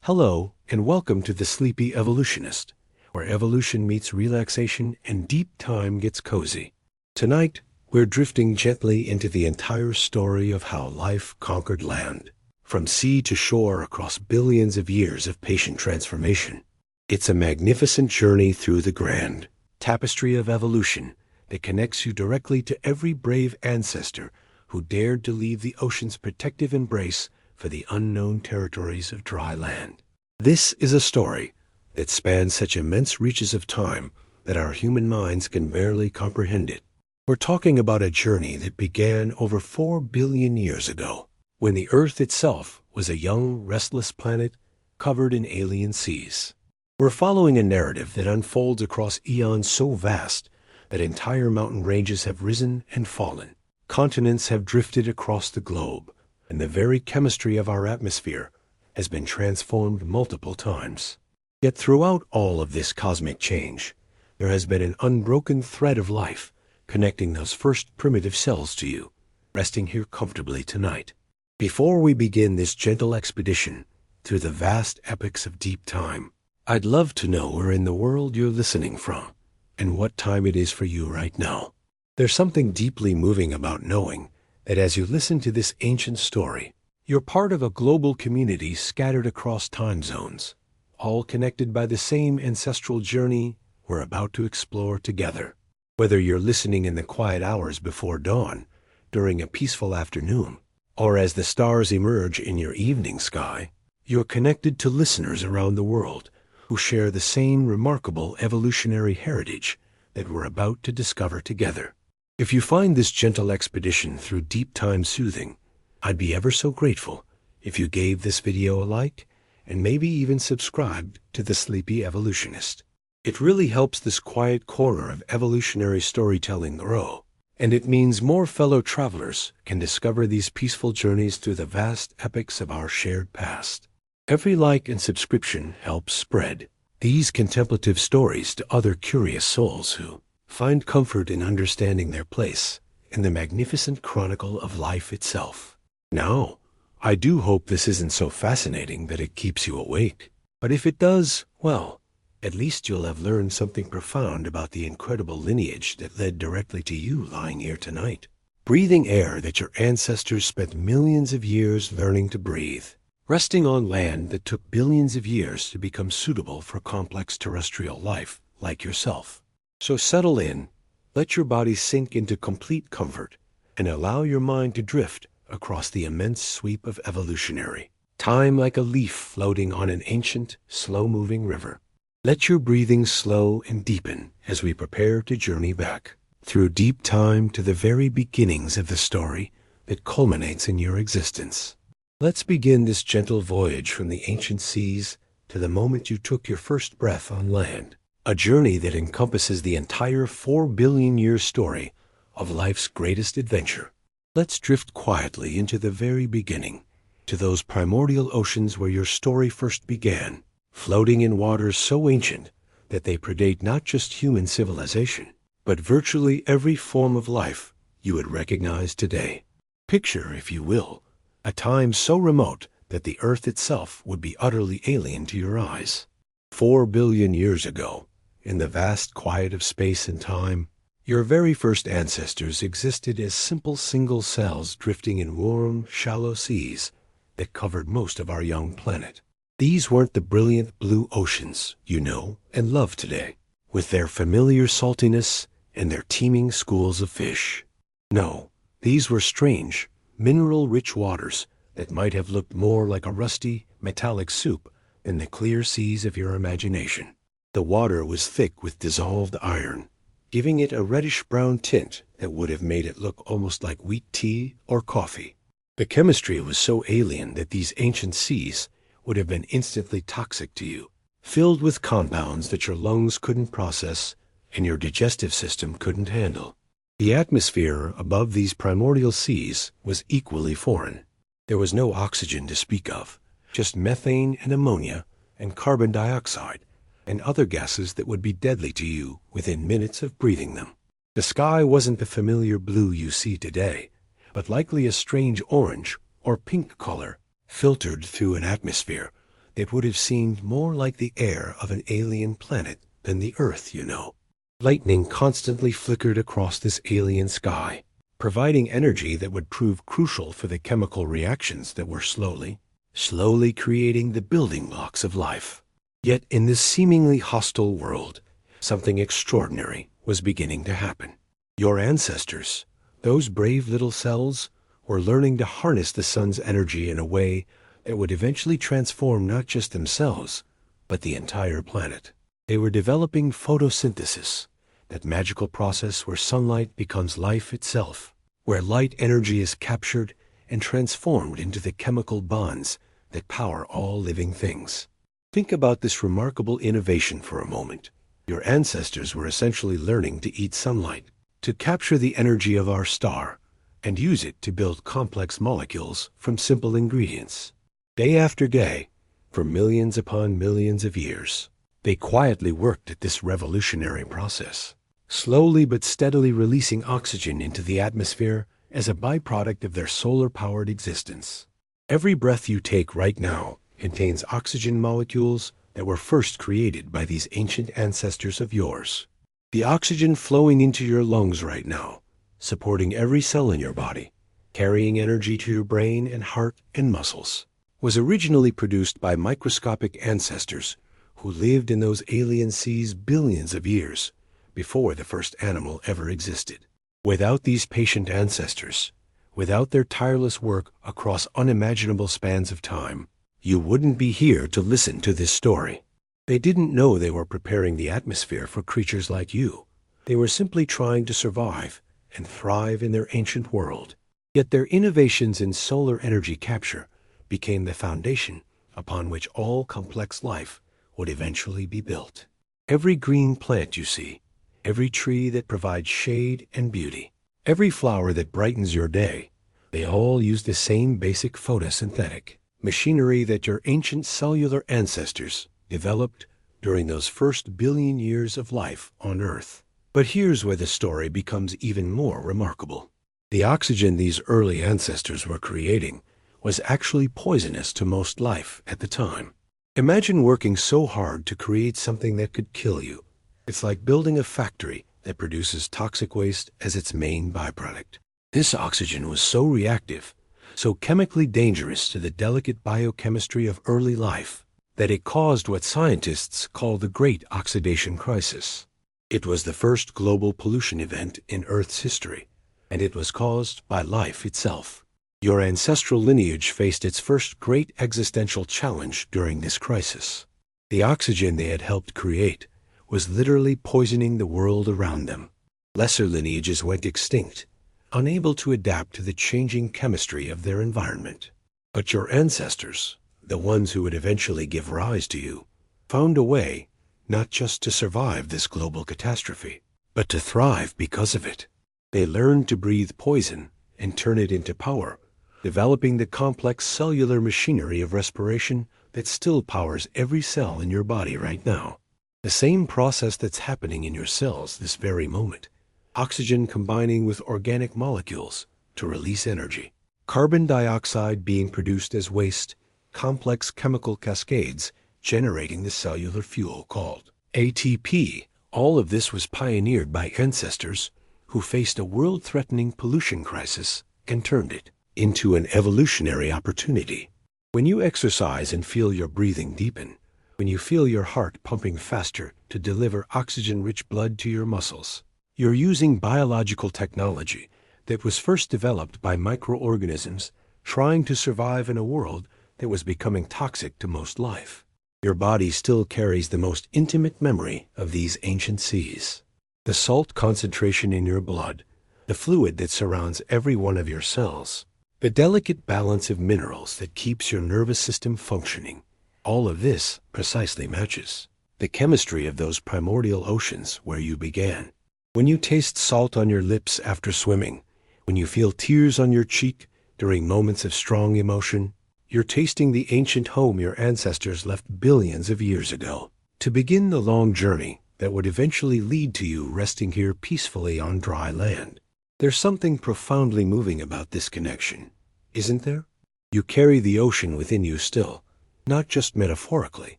Hello, and welcome to the Sleepy Evolutionist, where evolution meets relaxation and deep time gets cozy. Tonight, we're drifting gently into the entire story of how life conquered land, from sea to shore across billions of years of patient transformation. It's a magnificent journey through the grand tapestry of evolution that connects you directly to every brave ancestor who dared to leave the ocean's protective embrace for the unknown territories of dry land. This is a story that spans such immense reaches of time that our human minds can barely comprehend it. We're talking about a journey that began over 4 billion years ago, when the Earth itself was a young, restless planet covered in alien seas. We're following a narrative that unfolds across eons so vast that entire mountain ranges have risen and fallen. Continents have drifted across the globe, and the very chemistry of our atmosphere has been transformed multiple times. Yet throughout all of this cosmic change, there has been an unbroken thread of life connecting those first primitive cells to you, resting here comfortably tonight. Before we begin this gentle expedition through the vast epochs of deep time, I'd love to know where in the world you're listening from and what time it is for you right now. There's something deeply moving about knowing that as you listen to this ancient story, you're part of a global community scattered across time zones, all connected by the same ancestral journey we're about to explore together. Whether you're listening in the quiet hours before dawn, during a peaceful afternoon, or as the stars emerge in your evening sky, you're connected to listeners around the world who share the same remarkable evolutionary heritage that we're about to discover together. If you find this gentle expedition through deep time soothing, I'd be ever so grateful if you gave this video a like and maybe even subscribed to the Sleepy Evolutionist. It really helps this quiet corner of evolutionary storytelling grow, and it means more fellow travelers can discover these peaceful journeys through the vast epochs of our shared past. Every like and subscription helps spread these contemplative stories to other curious souls who find comfort in understanding their place in the magnificent chronicle of life itself. Now, I do hope this isn't so fascinating that it keeps you awake, but if it does, well, at least you'll have learned something profound about the incredible lineage that led directly to you lying here tonight, breathing air that your ancestors spent millions of years learning to breathe, resting on land that took billions of years to become suitable for complex terrestrial life like yourself. So settle in, let your body sink into complete comfort, and allow your mind to drift across the immense sweep of evolutionary time like a leaf floating on an ancient, slow-moving river. Let your breathing slow and deepen as we prepare to journey back through deep time to the very beginnings of the story that culminates in your existence. Let's begin this gentle voyage from the ancient seas to the moment you took your first breath on land. A journey that encompasses the entire 4 billion year story of life's greatest adventure. Let's drift quietly into the very beginning, to those primordial oceans where your story first began, floating in waters so ancient that they predate not just human civilization, but virtually every form of life you would recognize today. Picture, if you will, a time so remote that the Earth itself would be utterly alien to your eyes. 4 billion years ago, in the vast quiet of space and time, your very first ancestors existed as simple single cells drifting in warm, shallow seas that covered most of our young planet. These weren't the brilliant blue oceans you know and love today, with their familiar saltiness and their teeming schools of fish. No, these were strange, mineral-rich waters that might have looked more like a rusty, metallic soup than the clear seas of your imagination. The water was thick with dissolved iron, giving it a reddish-brown tint that would have made it look almost like wheat tea or coffee. The chemistry was so alien that these ancient seas would have been instantly toxic to you, filled with compounds that your lungs couldn't process and your digestive system couldn't handle. The atmosphere above these primordial seas was equally foreign. There was no oxygen to speak of, just methane and ammonia and carbon dioxide, and other gases that would be deadly to you within minutes of breathing them. The sky wasn't the familiar blue you see today, but likely a strange orange or pink color filtered through an atmosphere It would have seemed more like the air of an alien planet than the Earth, you know. Lightning constantly flickered across this alien sky, providing energy that would prove crucial for the chemical reactions that were slowly creating the building blocks of life. Yet in this seemingly hostile world, something extraordinary was beginning to happen. Your ancestors, those brave little cells, were learning to harness the sun's energy in a way that would eventually transform not just themselves, but the entire planet. They were developing photosynthesis, that magical process where sunlight becomes life itself, where light energy is captured and transformed into the chemical bonds that power all living things. Think about this remarkable innovation for a moment. Your ancestors were essentially learning to eat sunlight, to capture the energy of our star, and use it to build complex molecules from simple ingredients. Day after day, for millions upon millions of years, they quietly worked at this revolutionary process, slowly but steadily releasing oxygen into the atmosphere as a byproduct of their solar-powered existence. Every breath you take right now contains oxygen molecules that were first created by these ancient ancestors of yours. The oxygen flowing into your lungs right now, supporting every cell in your body, carrying energy to your brain and heart and muscles, was originally produced by microscopic ancestors who lived in those alien seas billions of years before the first animal ever existed. Without these patient ancestors, without their tireless work across unimaginable spans of time, you wouldn't be here to listen to this story. They didn't know they were preparing the atmosphere for creatures like you. They were simply trying to survive and thrive in their ancient world. Yet their innovations in solar energy capture became the foundation upon which all complex life would eventually be built. Every green plant you see, every tree that provides shade and beauty, every flower that brightens your day, they all use the same basic photosynthetic machinery that your ancient cellular ancestors developed during those first billion years of life on Earth. But here's where the story becomes even more remarkable. The oxygen these early ancestors were creating was actually poisonous to most life at the time. Imagine working so hard to create something that could kill you. It's like building a factory that produces toxic waste as its main byproduct. This oxygen was so reactive, so chemically dangerous to the delicate biochemistry of early life, that it caused what scientists call the Great Oxidation Crisis. It was the first global pollution event in Earth's history, and it was caused by life itself. Your ancestral lineage faced its first great existential challenge during this crisis. The oxygen they had helped create was literally poisoning the world around them. Lesser lineages went extinct, unable to adapt to the changing chemistry of their environment. But your ancestors, the ones who would eventually give rise to you, found a way not just to survive this global catastrophe, but to thrive because of it. They learned to breathe poison and turn it into power, developing the complex cellular machinery of respiration that still powers every cell in your body right now. The same process that's happening in your cells this very moment. Oxygen combining with organic molecules to release energy. Carbon dioxide being produced as waste, complex chemical cascades generating the cellular fuel called ATP. All of this was pioneered by ancestors who faced a world-threatening pollution crisis and turned it into an evolutionary opportunity. When you exercise and feel your breathing deepen, when you feel your heart pumping faster to deliver oxygen-rich blood to your muscles, you're using biological technology that was first developed by microorganisms trying to survive in a world that was becoming toxic to most life. Your body still carries the most intimate memory of these ancient seas. The salt concentration in your blood, the fluid that surrounds every one of your cells, the delicate balance of minerals that keeps your nervous system functioning, all of this precisely matches the chemistry of those primordial oceans where you began. When you taste salt on your lips after swimming, when you feel tears on your cheek during moments of strong emotion, you're tasting the ancient home your ancestors left billions of years ago to begin the long journey that would eventually lead to you resting here peacefully on dry land. There's something profoundly moving about this connection, isn't there? You carry the ocean within you still, not just metaphorically,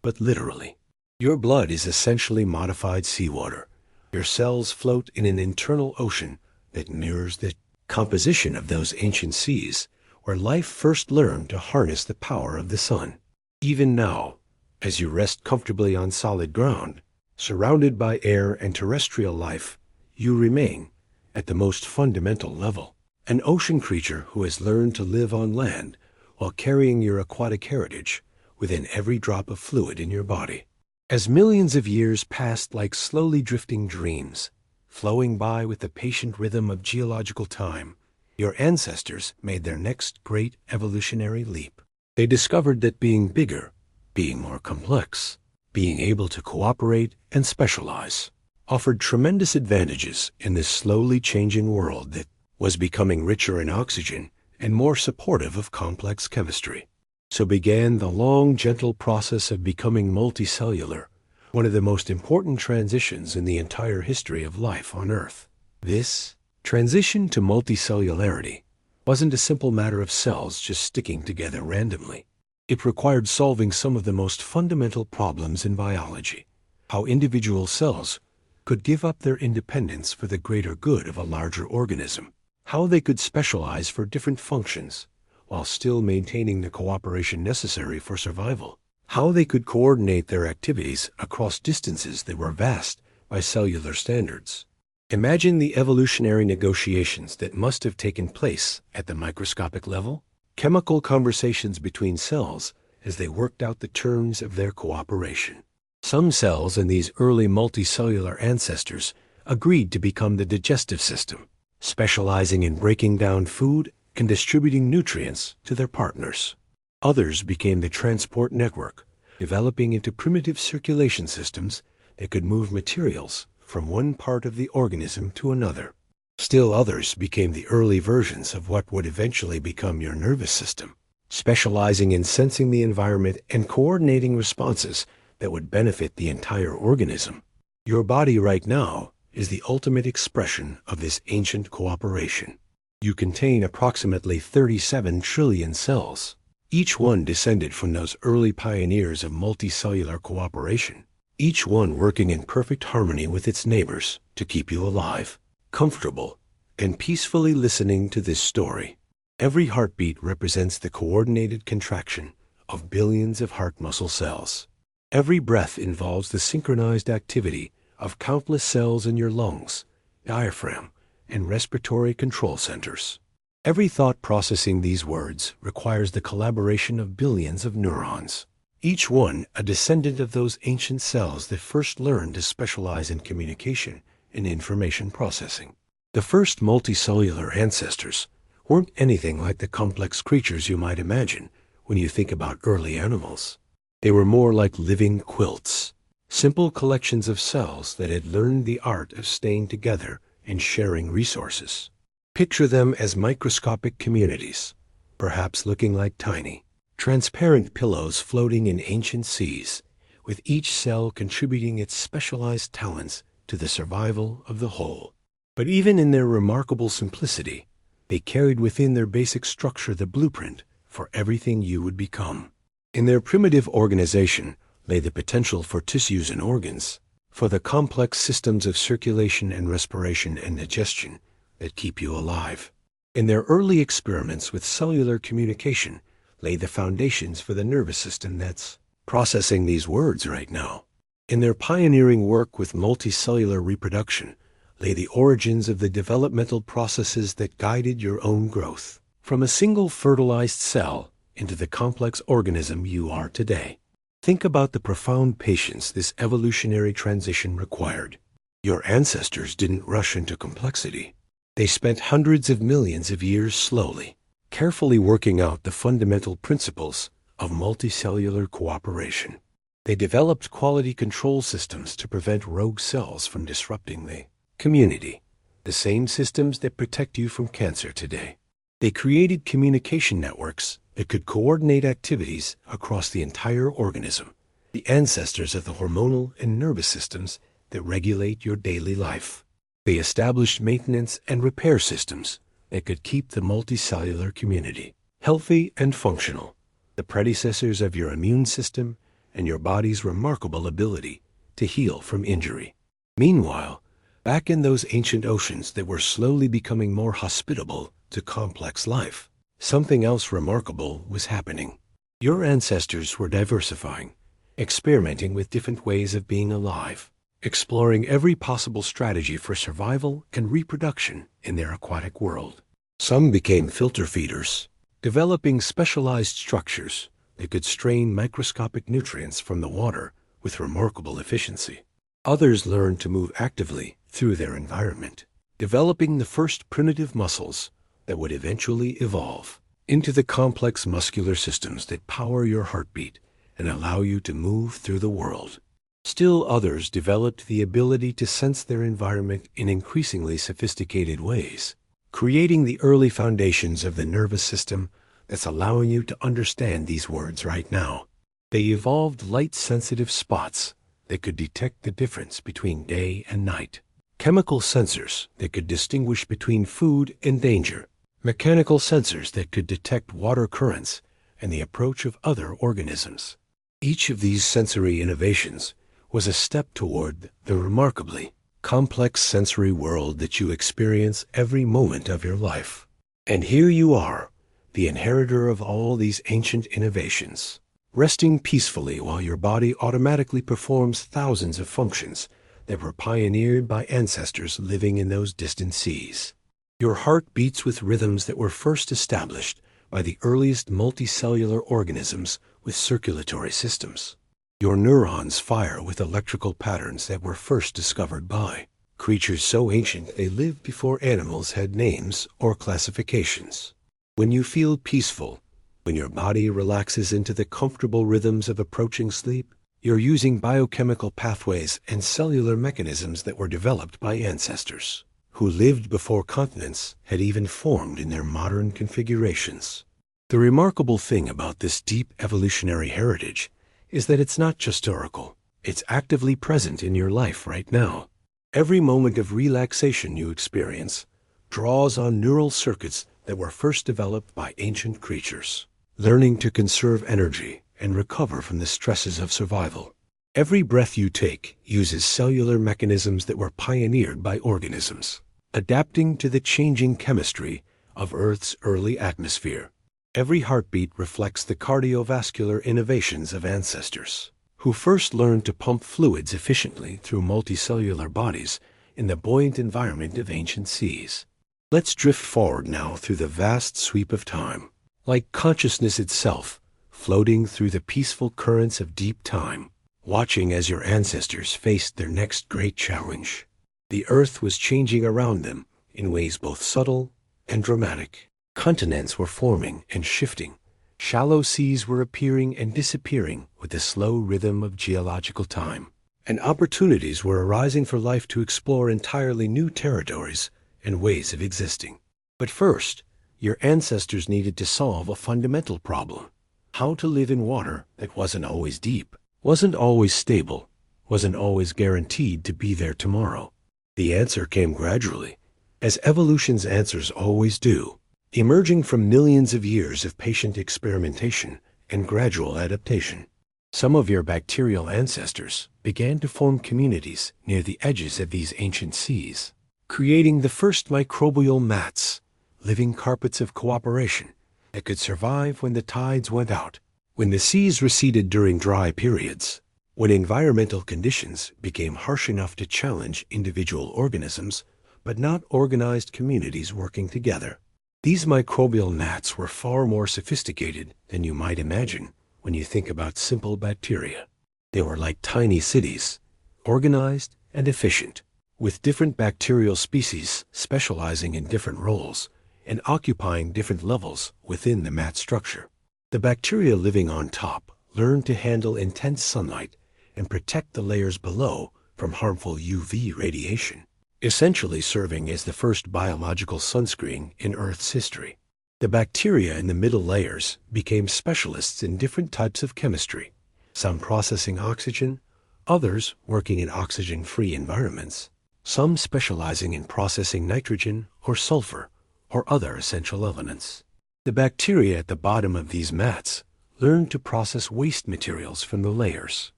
but literally. Your blood is essentially modified seawater. Your cells float in an internal ocean that mirrors the composition of those ancient seas where life first learned to harness the power of the sun. Even now, as you rest comfortably on solid ground, surrounded by air and terrestrial life, you remain, at the most fundamental level, an ocean creature who has learned to live on land while carrying your aquatic heritage within every drop of fluid in your body. As millions of years passed like slowly drifting dreams, flowing by with the patient rhythm of geological time, your ancestors made their next great evolutionary leap. They discovered that being bigger, being more complex, being able to cooperate and specialize, offered tremendous advantages in this slowly changing world that was becoming richer in oxygen and more supportive of complex chemistry. So began the long, gentle process of becoming multicellular, one of the most important transitions in the entire history of life on Earth. This transition to multicellularity wasn't a simple matter of cells just sticking together randomly. It required solving some of the most fundamental problems in biology: how individual cells could give up their independence for the greater good of a larger organism, how they could specialize for different functions while still maintaining the cooperation necessary for survival, how they could coordinate their activities across distances that were vast by cellular standards. Imagine the evolutionary negotiations that must have taken place at the microscopic level, chemical conversations between cells as they worked out the terms of their cooperation. Some cells in these early multicellular ancestors agreed to become the digestive system, specializing in breaking down food and distributing nutrients to their partners. Others became the transport network, developing into primitive circulation systems that could move materials from one part of the organism to another. Still others became the early versions of what would eventually become your nervous system, specializing in sensing the environment and coordinating responses that would benefit the entire organism. Your body right now is the ultimate expression of this ancient cooperation. You contain approximately 37 trillion cells, each one descended from those early pioneers of multicellular cooperation, each one working in perfect harmony with its neighbors to keep you alive, comfortable, and peacefully listening to this story. Every heartbeat represents the coordinated contraction of billions of heart muscle cells. Every breath involves the synchronized activity of countless cells in your lungs, diaphragm, and respiratory control centers. Every thought processing these words requires the collaboration of billions of neurons, each one a descendant of those ancient cells that first learned to specialize in communication and information processing. The first multicellular ancestors weren't anything like the complex creatures you might imagine when you think about early animals. They were more like living quilts, simple collections of cells that had learned the art of staying together and sharing resources. Picture them as microscopic communities, perhaps looking like tiny, transparent pillows floating in ancient seas, with each cell contributing its specialized talents to the survival of the whole. But even in their remarkable simplicity, they carried within their basic structure the blueprint for everything you would become. In their primitive organization lay the potential for tissues and organs, for the complex systems of circulation and respiration and digestion that keep you alive. In their early experiments with cellular communication lay the foundations for the nervous system that's processing these words right now. In their pioneering work with multicellular reproduction lay the origins of the developmental processes that guided your own growth, from a single fertilized cell into the complex organism you are today. Think about the profound patience this evolutionary transition required. Your ancestors didn't rush into complexity. They spent hundreds of millions of years slowly, carefully working out the fundamental principles of multicellular cooperation. They developed quality control systems to prevent rogue cells from disrupting the community, the same systems that protect you from cancer today. They created communication networks that could coordinate activities across the entire organism, the ancestors of the hormonal and nervous systems that regulate your daily life. They established maintenance and repair systems that could keep the multicellular community healthy and functional, the predecessors of your immune system and your body's remarkable ability to heal from injury. Meanwhile, back in those ancient oceans that were slowly becoming more hospitable to complex life, something else remarkable was happening. Your ancestors were diversifying, experimenting with different ways of being alive, exploring every possible strategy for survival and reproduction in their aquatic world. Some became filter feeders, developing specialized structures that could strain microscopic nutrients from the water with remarkable efficiency. Others learned to move actively through their environment, developing the first primitive muscles that would eventually evolve into the complex muscular systems that power your heartbeat and allow you to move through the world. Still others developed the ability to sense their environment in increasingly sophisticated ways, creating the early foundations of the nervous system that's allowing you to understand these words right now. They evolved light-sensitive spots that could detect the difference between day and night, chemical sensors that could distinguish between food and danger, mechanical sensors that could detect water currents and the approach of other organisms. Each of these sensory innovations was a step toward the remarkably complex sensory world that you experience every moment of your life. And here you are, the inheritor of all these ancient innovations, resting peacefully while your body automatically performs thousands of functions that were pioneered by ancestors living in those distant seas. Your heart beats with rhythms that were first established by the earliest multicellular organisms with circulatory systems. Your neurons fire with electrical patterns that were first discovered by creatures so ancient they lived before animals had names or classifications. When you feel peaceful, when your body relaxes into the comfortable rhythms of approaching sleep, you're using biochemical pathways and cellular mechanisms that were developed by ancestors who lived before continents had even formed in their modern configurations. The remarkable thing about this deep evolutionary heritage is that it's not just historical. It's actively present in your life right now. Every moment of relaxation you experience draws on neural circuits that were first developed by ancient creatures, learning to conserve energy and recover from the stresses of survival. Every breath you take uses cellular mechanisms that were pioneered by organisms, adapting to the changing chemistry of Earth's early atmosphere. Every heartbeat reflects the cardiovascular innovations of ancestors, who first learned to pump fluids efficiently through multicellular bodies in the buoyant environment of ancient seas. Let's drift forward now through the vast sweep of time, like consciousness itself, floating through the peaceful currents of deep time, watching as your ancestors faced their next great challenge. The Earth was changing around them in ways both subtle and dramatic. Continents were forming and shifting. Shallow seas were appearing and disappearing with the slow rhythm of geological time. And opportunities were arising for life to explore entirely new territories and ways of existing. But first, your ancestors needed to solve a fundamental problem: how to live in water that wasn't always deep, wasn't always stable, wasn't always guaranteed to be there tomorrow. The answer came gradually, as evolution's answers always do, emerging from millions of years of patient experimentation and gradual adaptation. Some of your bacterial ancestors began to form communities near the edges of these ancient seas, creating the first microbial mats, living carpets of cooperation that could survive when the tides went out, when the seas receded during dry periods, when environmental conditions became harsh enough to challenge individual organisms, but not organized communities working together. These microbial gnats were far more sophisticated than you might imagine when you think about simple bacteria. They were like tiny cities, organized and efficient, with different bacterial species specializing in different roles and occupying different levels within the mat structure. The bacteria living on top learned to handle intense sunlight and protect the layers below from harmful UV radiation, essentially serving as the first biological sunscreen in Earth's history. The bacteria in the middle layers became specialists in different types of chemistry, some processing oxygen, others working in oxygen-free environments, some specializing in processing nitrogen or sulfur or other essential elements. The bacteria at the bottom of these mats learned to process waste materials from the layers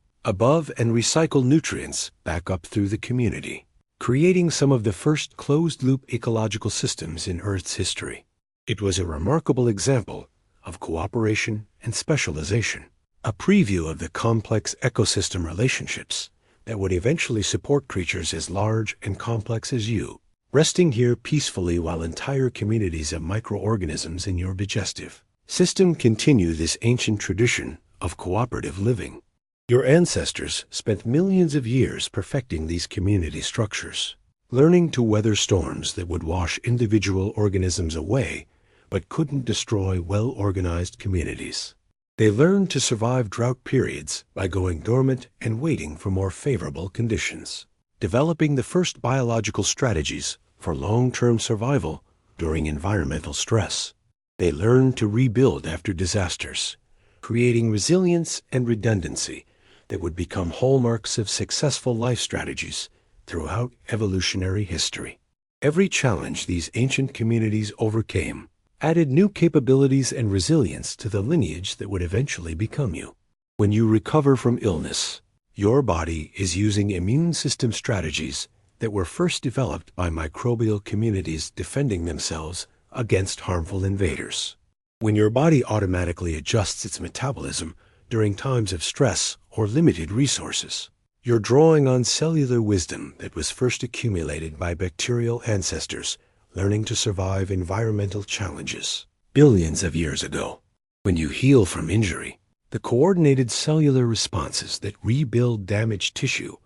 above and recycle nutrients back up through the community, creating some of the first closed-loop ecological systems in Earth's history. It was a remarkable example of cooperation and specialization, a preview of the complex ecosystem relationships that would eventually support creatures as large and complex as you, resting here peacefully while entire communities of microorganisms in your digestive system continue this ancient tradition of cooperative living. Your ancestors spent millions of years perfecting these community structures, learning to weather storms that would wash individual organisms away but couldn't destroy well-organized communities. They learned to survive drought periods by going dormant and waiting for more favorable conditions, developing the first biological strategies for long-term survival during environmental stress. They learned to rebuild after disasters, creating resilience and redundancy that would become hallmarks of successful life strategies throughout evolutionary history. Every challenge these ancient communities overcame added new capabilities and resilience to the lineage that would eventually become you. When you recover from illness, your body is using immune system strategies that were first developed by microbial communities defending themselves against harmful invaders. When your body automatically adjusts its metabolism during times of stress or limited resources, you're drawing on cellular wisdom that was first accumulated by bacterial ancestors learning to survive environmental challenges billions of years ago. When you heal from injury, the coordinated cellular responses that rebuild damaged tissue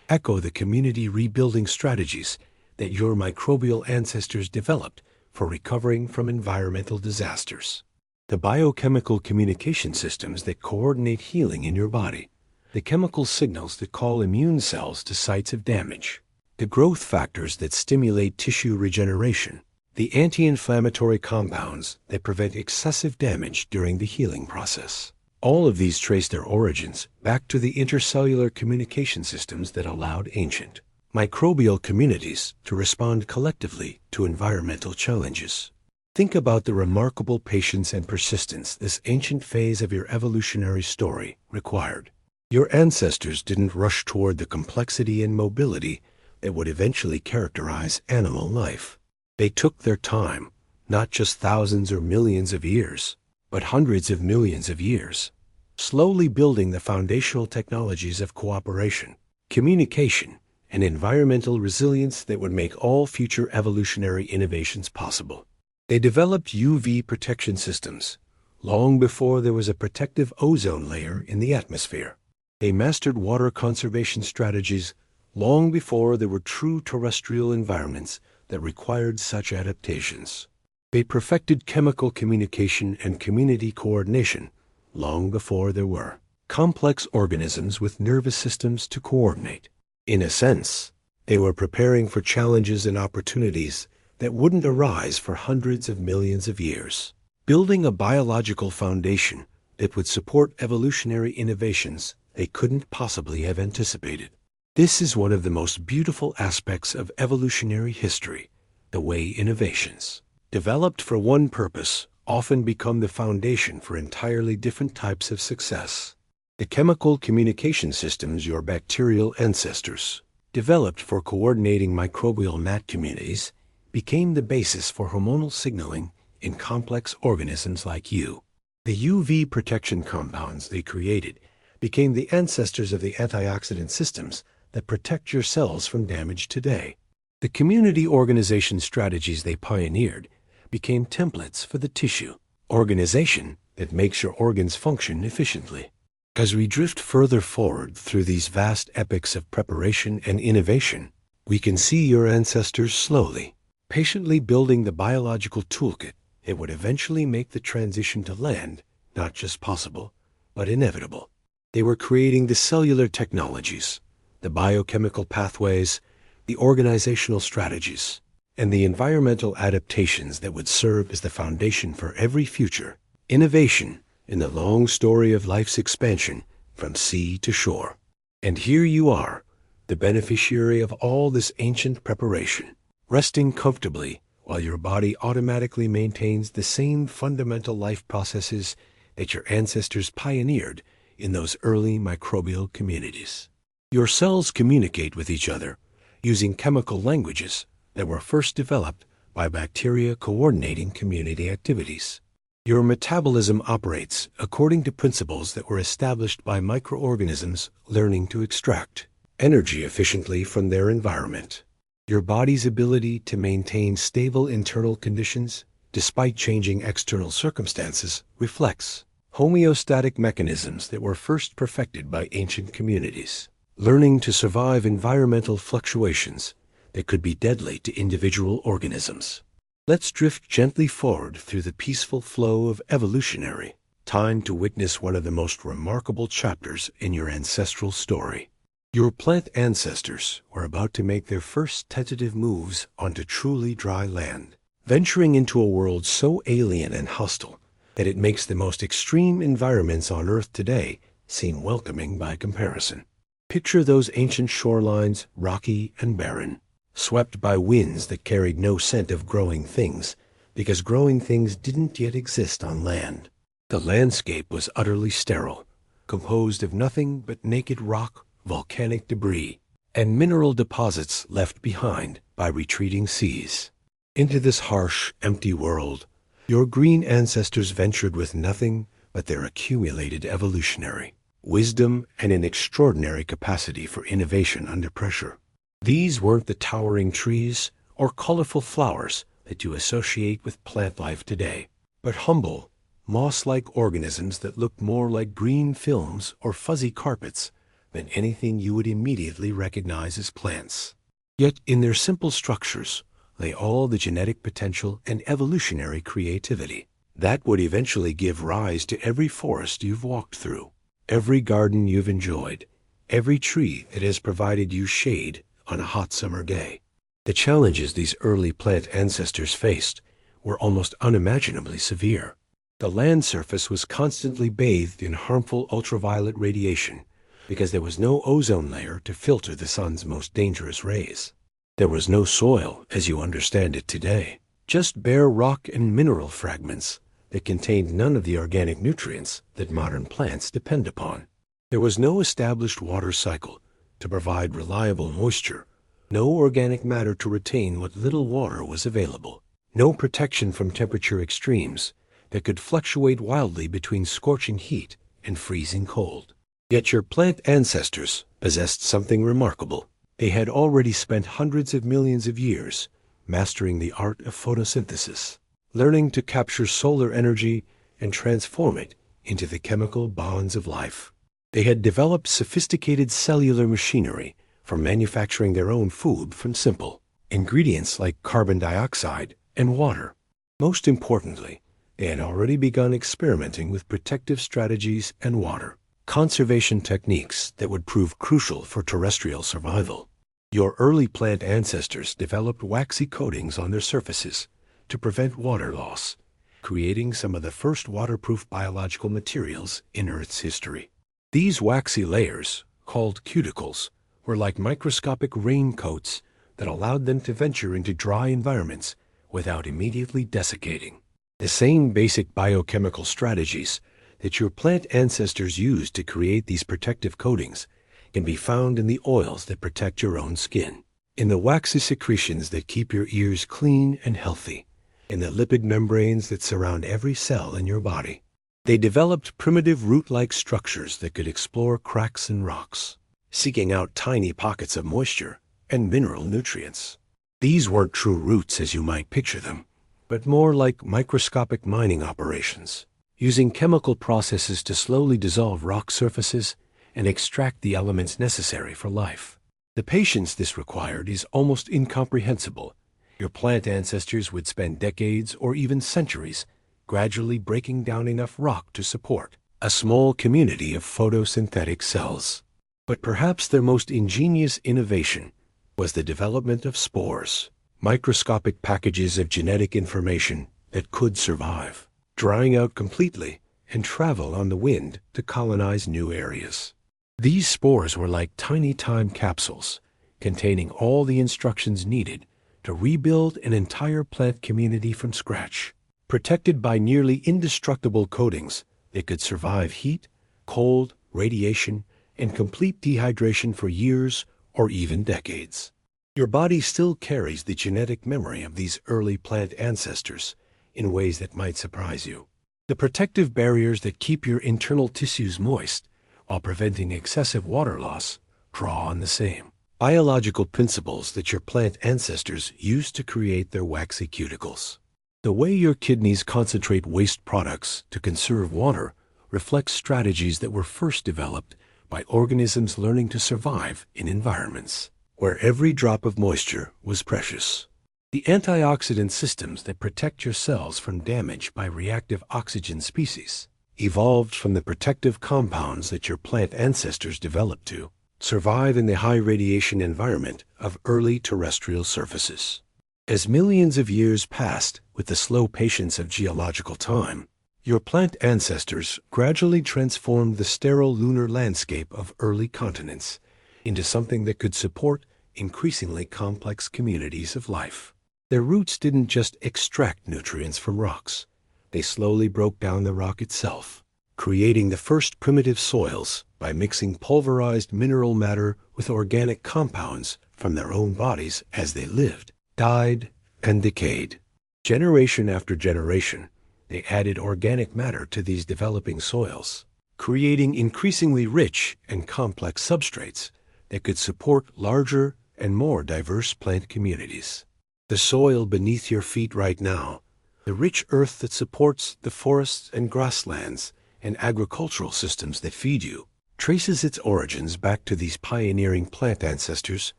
echo the community rebuilding strategies that your microbial ancestors developed for recovering from environmental disasters. The biochemical communication systems that coordinate healing in your body, the chemical signals that call immune cells to sites of damage, the growth factors that stimulate tissue regeneration, the anti-inflammatory compounds that prevent excessive damage during the healing process. All of these trace their origins back to the intercellular communication systems that allowed ancient microbial communities to respond collectively to environmental challenges. Think about the remarkable patience and persistence this ancient phase of your evolutionary story required. Your ancestors didn't rush toward the complexity and mobility that would eventually characterize animal life. They took their time, not just thousands or millions of years, but hundreds of millions of years, slowly building the foundational technologies of cooperation, communication, and environmental resilience that would make all future evolutionary innovations possible. They developed UV protection systems long before there was a protective ozone layer in the atmosphere. They mastered water conservation strategies long before there were true terrestrial environments that required such adaptations. They perfected chemical communication and community coordination long before there were complex organisms with nervous systems to coordinate. In a sense, they were preparing for challenges and opportunities that wouldn't arise for hundreds of millions of years, building a biological foundation that would support evolutionary innovations they couldn't possibly have anticipated. This is one of the most beautiful aspects of evolutionary history, the way innovations, developed for one purpose, often become the foundation for entirely different types of success. The chemical communication systems your bacterial ancestors developed for coordinating microbial mat communities became the basis for hormonal signaling in complex organisms like you. The UV protection compounds they created became the ancestors of the antioxidant systems that protect your cells from damage today. The community organization strategies they pioneered became templates for the tissue organization that makes your organs function efficiently. As we drift further forward through these vast epics of preparation and innovation, we can see your ancestors slowly, patiently building the biological toolkit that would eventually make the transition to land not just possible, but inevitable. They were creating the cellular technologies, the biochemical pathways, the organizational strategies, and the environmental adaptations that would serve as the foundation for every future innovation in the long story of life's expansion from sea to shore. And here you are, the beneficiary of all this ancient preparation, resting comfortably while your body automatically maintains the same fundamental life processes that your ancestors pioneered in those early microbial communities. Your cells communicate with each other using chemical languages that were first developed by bacteria coordinating community activities. Your metabolism operates according to principles that were established by microorganisms learning to extract energy efficiently from their environment. Your body's ability to maintain stable internal conditions despite changing external circumstances reflects homeostatic mechanisms that were first perfected by ancient communities, learning to survive environmental fluctuations that could be deadly to individual organisms. Let's drift gently forward through the peaceful flow of evolutionary time to witness one of the most remarkable chapters in your ancestral story. Your plant ancestors were about to make their first tentative moves onto truly dry land, venturing into a world so alien and hostile that it makes the most extreme environments on Earth today seem welcoming by comparison. Picture those ancient shorelines, rocky and barren, swept by winds that carried no scent of growing things, because growing things didn't yet exist on land. The landscape was utterly sterile, composed of nothing but naked rock, volcanic debris, and mineral deposits left behind by retreating seas. Into this harsh, empty world, your green ancestors ventured with nothing but their accumulated evolutionary wisdom and an extraordinary capacity for innovation under pressure. These weren't the towering trees or colorful flowers that you associate with plant life today, but humble, moss-like organisms that looked more like green films or fuzzy carpets than anything you would immediately recognize as plants. Yet in their simple structures lay all the genetic potential and evolutionary creativity that would eventually give rise to every forest you've walked through, every garden you've enjoyed, every tree that has provided you shade on a hot summer day. The challenges these early plant ancestors faced were almost unimaginably severe. The land surface was constantly bathed in harmful ultraviolet radiation because there was no ozone layer to filter the sun's most dangerous rays. There was no soil as you understand it today, just bare rock and mineral fragments that contained none of the organic nutrients that modern plants depend upon. There was no established water cycle to provide reliable moisture, no organic matter to retain what little water was available, no protection from temperature extremes that could fluctuate wildly between scorching heat and freezing cold. Yet your plant ancestors possessed something remarkable. They had already spent hundreds of millions of years mastering the art of photosynthesis, learning to capture solar energy and transform it into the chemical bonds of life. They had developed sophisticated cellular machinery for manufacturing their own food from simple ingredients like carbon dioxide and water. Most importantly, they had already begun experimenting with protective strategies and water conservation techniques that would prove crucial for terrestrial survival. Your early plant ancestors developed waxy coatings on their surfaces to prevent water loss, creating some of the first waterproof biological materials in Earth's history. These waxy layers, called cuticles, were like microscopic raincoats that allowed them to venture into dry environments without immediately desiccating. The same basic biochemical strategies that your plant ancestors used to create these protective coatings can be found in the oils that protect your own skin, in the waxy secretions that keep your ears clean and healthy, in the lipid membranes that surround every cell in your body. They developed primitive root-like structures that could explore cracks in rocks, seeking out tiny pockets of moisture and mineral nutrients. These weren't true roots as you might picture them, but more like microscopic mining operations, using chemical processes to slowly dissolve rock surfaces and extract the elements necessary for life. The patience this required is almost incomprehensible. Your plant ancestors would spend decades or even centuries gradually breaking down enough rock to support a small community of photosynthetic cells. But perhaps their most ingenious innovation was the development of spores, microscopic packages of genetic information that could survive, drying out completely and travel on the wind to colonize new areas. These spores were like tiny time capsules containing all the instructions needed to rebuild an entire plant community from scratch. Protected by nearly indestructible coatings They could survive heat, cold, radiation, and complete dehydration for years or even decades. Your body still carries the genetic memory of these early plant ancestors in ways that might surprise you. The protective barriers that keep your internal tissues moist while preventing excessive water loss draw on the same biological principles that your plant ancestors used to create their waxy cuticles. The way your kidneys concentrate waste products to conserve water reflects strategies that were first developed by organisms learning to survive in environments where every drop of moisture was precious. The antioxidant systems that protect your cells from damage by reactive oxygen species evolved from the protective compounds that your plant ancestors developed to survive in the high radiation environment of early terrestrial surfaces. As millions of years passed with the slow patience of geological time, your plant ancestors gradually transformed the sterile lunar landscape of early continents into something that could support increasingly complex communities of life. Their roots didn't just extract nutrients from rocks. They slowly broke down the rock itself, creating the first primitive soils by mixing pulverized mineral matter with organic compounds from their own bodies as they lived, died, and decayed. Generation after generation, they added organic matter to these developing soils, creating increasingly rich and complex substrates that could support larger and more diverse plant communities. The soil beneath your feet right now, the rich earth that supports the forests and grasslands and agricultural systems that feed you, traces its origins back to these pioneering plant ancestors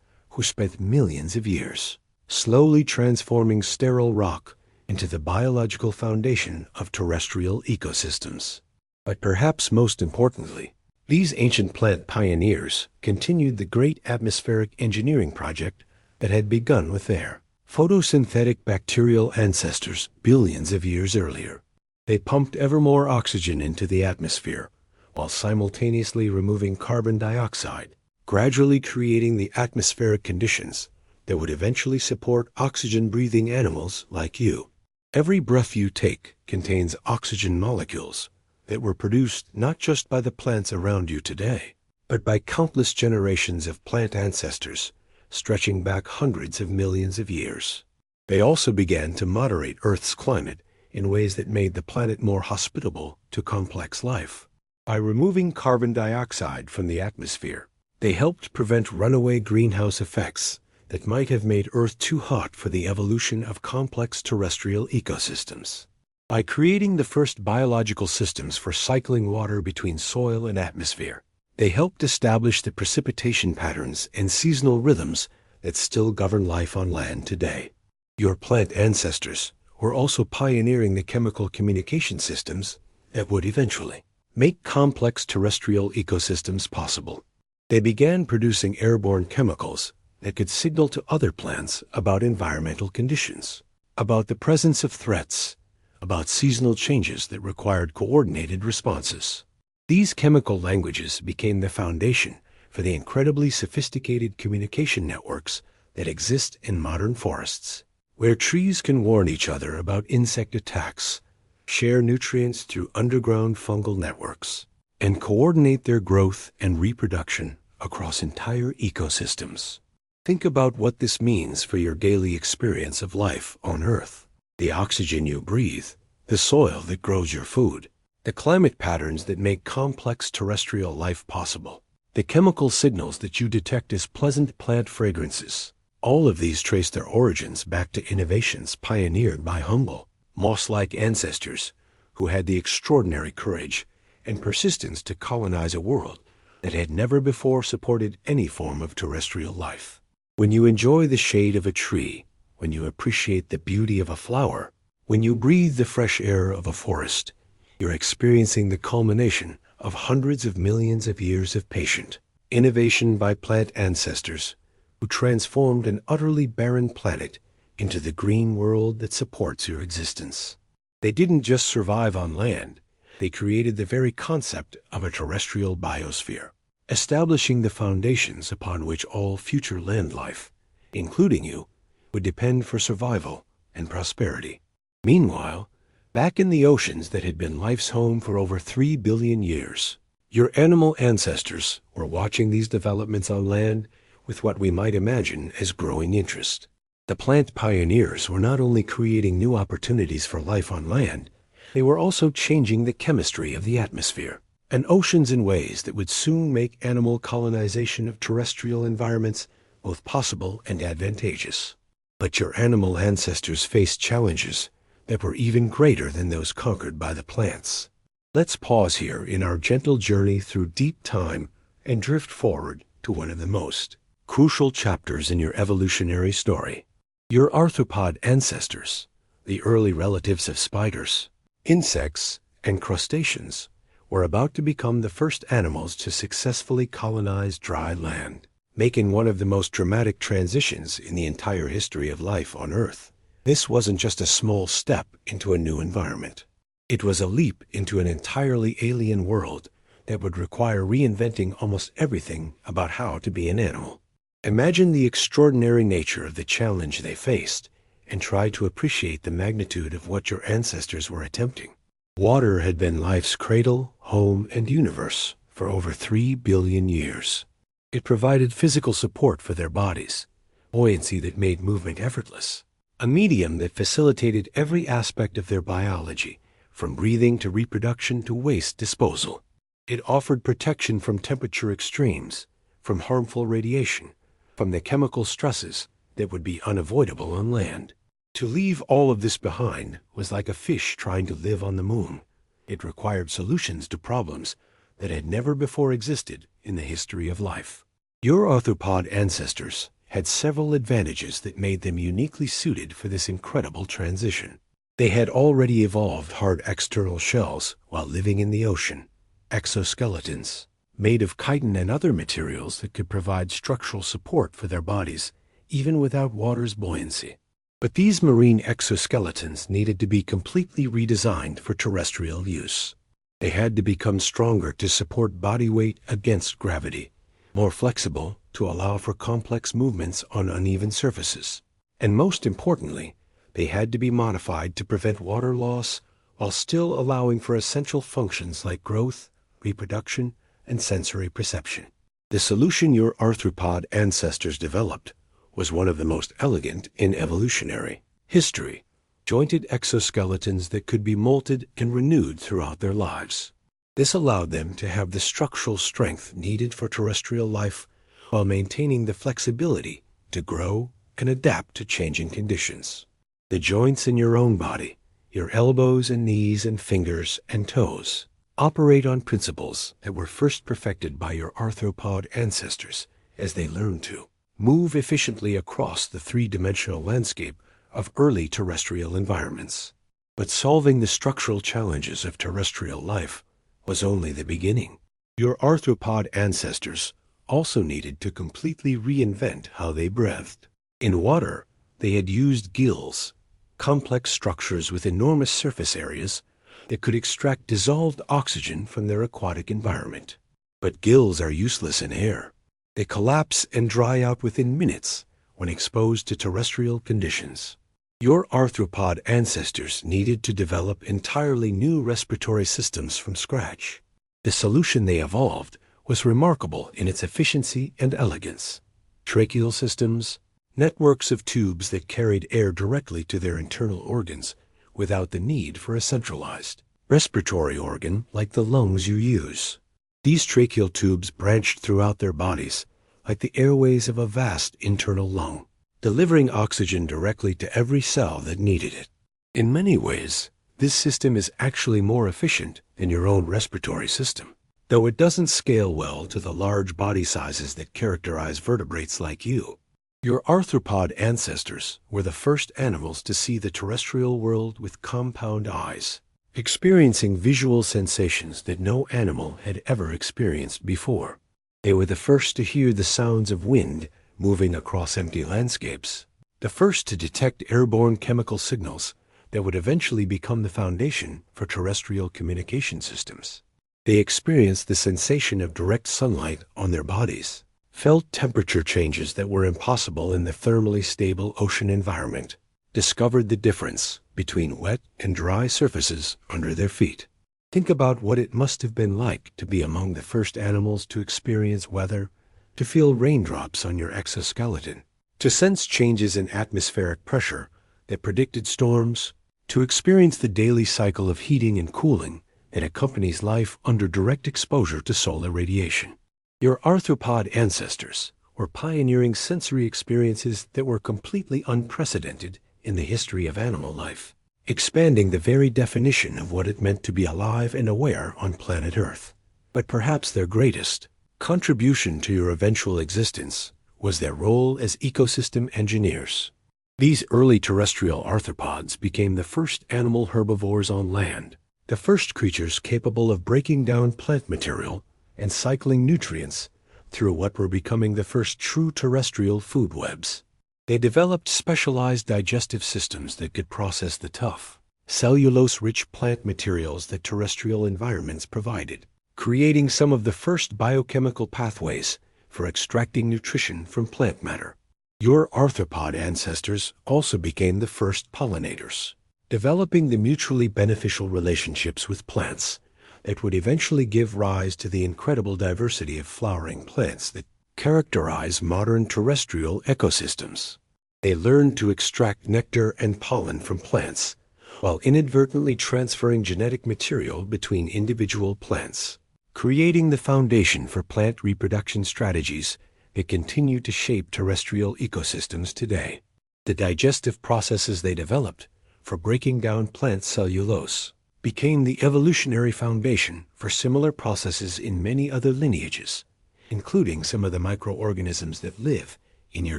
who spent millions of years slowly transforming sterile rock into the biological foundation of terrestrial ecosystems. But perhaps most importantly, these ancient plant pioneers continued the great atmospheric engineering project that had begun with their photosynthetic bacterial ancestors billions of years earlier. They pumped ever more oxygen into the atmosphere while simultaneously removing carbon dioxide, gradually creating the atmospheric conditions that would eventually support oxygen-breathing animals like you. Every breath you take contains oxygen molecules that were produced not just by the plants around you today, but by countless generations of plant ancestors stretching back hundreds of millions of years. They also began to moderate Earth's climate in ways that made the planet more hospitable to complex life. By removing carbon dioxide from the atmosphere, they helped prevent runaway greenhouse effects that might have made Earth too hot for the evolution of complex terrestrial ecosystems. By creating the first biological systems for cycling water between soil and atmosphere, they helped establish the precipitation patterns and seasonal rhythms that still govern life on land today. Your plant ancestors were also pioneering the chemical communication systems that would eventually make complex terrestrial ecosystems possible. They began producing airborne chemicals that could signal to other plants about environmental conditions, about the presence of threats, about seasonal changes that required coordinated responses. These chemical languages became the foundation for the incredibly sophisticated communication networks that exist in modern forests, where trees can warn each other about insect attacks, share nutrients through underground fungal networks, and coordinate their growth and reproduction across entire ecosystems. Think about what this means for your daily experience of life on Earth. The oxygen you breathe, the soil that grows your food, the climate patterns that make complex terrestrial life possible, the chemical signals that you detect as pleasant plant fragrances. All of these trace their origins back to innovations pioneered by humble, moss-like ancestors who had the extraordinary courage and persistence to colonize a world that had never before supported any form of terrestrial life. When you enjoy the shade of a tree, when you appreciate the beauty of a flower, when you breathe the fresh air of a forest, you're experiencing the culmination of hundreds of millions of years of patient innovation by plant ancestors who transformed an utterly barren planet into the green world that supports your existence. They didn't just survive on land, they created the very concept of a terrestrial biosphere, establishing the foundations upon which all future land life, including you, would depend for survival and prosperity. Meanwhile, back in the oceans that had been life's home for over 3 billion years. Your animal ancestors were watching these developments on land with what we might imagine as growing interest. The plant pioneers were not only creating new opportunities for life on land, they were also changing the chemistry of the atmosphere and oceans in ways that would soon make animal colonization of terrestrial environments both possible and advantageous. But your animal ancestors faced challenges that were even greater than those conquered by the plants. Let's pause here in our gentle journey through deep time and drift forward to one of the most crucial chapters in your evolutionary story. Your arthropod ancestors, the early relatives of spiders, insects, and crustaceans, were about to become the first animals to successfully colonize dry land, making one of the most dramatic transitions in the entire history of life on Earth. This wasn't just a small step into a new environment. It was a leap into an entirely alien world that would require reinventing almost everything about how to be an animal. Imagine the extraordinary nature of the challenge they faced, and try to appreciate the magnitude of what your ancestors were attempting. Water had been life's cradle, home, and universe for over 3 billion years. It provided physical support for their bodies, buoyancy that made movement effortless, a medium that facilitated every aspect of their biology, from breathing to reproduction to waste disposal. It offered protection from temperature extremes, from harmful radiation, from the chemical stresses that would be unavoidable on land. To leave all of this behind was like a fish trying to live on the moon. It required solutions to problems that had never before existed in the history of life. Your arthropod ancestors had several advantages that made them uniquely suited for this incredible transition. They had already evolved hard external shells while living in the ocean, exoskeletons, made of chitin and other materials that could provide structural support for their bodies, even without water's buoyancy. But these marine exoskeletons needed to be completely redesigned for terrestrial use. They had to become stronger to support body weight against gravity, more flexible to allow for complex movements on uneven surfaces, and most importantly, they had to be modified to prevent water loss while still allowing for essential functions like growth, reproduction, and sensory perception. The solution your arthropod ancestors developed was one of the most elegant in evolutionary history: jointed exoskeletons that could be molted and renewed throughout their lives. This allowed them to have the structural strength needed for terrestrial life while maintaining the flexibility to grow and adapt to changing conditions. The joints in your own body, your elbows and knees and fingers and toes, operate on principles that were first perfected by your arthropod ancestors as they learned to move efficiently across the three-dimensional landscape of early terrestrial environments. But solving the structural challenges of terrestrial life was only the beginning. Your arthropod ancestors also needed to completely reinvent how they breathed. In water, they had used gills, complex structures with enormous surface areas that could extract dissolved oxygen from their aquatic environment. But gills are useless in air. They collapse and dry out within minutes when exposed to terrestrial conditions. Your arthropod ancestors needed to develop entirely new respiratory systems from scratch. The solution they evolved was remarkable in its efficiency and elegance. Tracheal systems, networks of tubes that carried air directly to their internal organs without the need for a centralized respiratory organ like the lungs you use. These tracheal tubes branched throughout their bodies like the airways of a vast internal lung, delivering oxygen directly to every cell that needed it. In many ways, this system is actually more efficient than your own respiratory system, though it doesn't scale well to the large body sizes that characterize vertebrates like you. Your arthropod ancestors were the first animals to see the terrestrial world with compound eyes, experiencing visual sensations that no animal had ever experienced before. They were the first to hear the sounds of wind moving across empty landscapes, the first to detect airborne chemical signals that would eventually become the foundation for terrestrial communication systems. They experienced the sensation of direct sunlight on their bodies, felt temperature changes that were impossible in the thermally stable ocean environment, discovered the difference between wet and dry surfaces under their feet. Think about what it must have been like to be among the first animals to experience weather, to feel raindrops on your exoskeleton, to sense changes in atmospheric pressure that predicted storms, to experience the daily cycle of heating and cooling that accompanies life under direct exposure to solar radiation. Your arthropod ancestors were pioneering sensory experiences that were completely unprecedented in the history of animal life, expanding the very definition of what it meant to be alive and aware on planet Earth. But perhaps their greatest contribution to your eventual existence was their role as ecosystem engineers. These early terrestrial arthropods became the first animal herbivores on land, the first creatures capable of breaking down plant material and cycling nutrients through what were becoming the first true terrestrial food webs. They developed specialized digestive systems that could process the tough, cellulose-rich plant materials that terrestrial environments provided, creating some of the first biochemical pathways for extracting nutrition from plant matter. Your arthropod ancestors also became the first pollinators, developing the mutually beneficial relationships with plants that would eventually give rise to the incredible diversity of flowering plants that characterize modern terrestrial ecosystems. They learned to extract nectar and pollen from plants, while inadvertently transferring genetic material between individual plants, creating the foundation for plant reproduction strategies that continue to shape terrestrial ecosystems today. The digestive processes they developed for breaking down plant cellulose became the evolutionary foundation for similar processes in many other lineages, including some of the microorganisms that live in your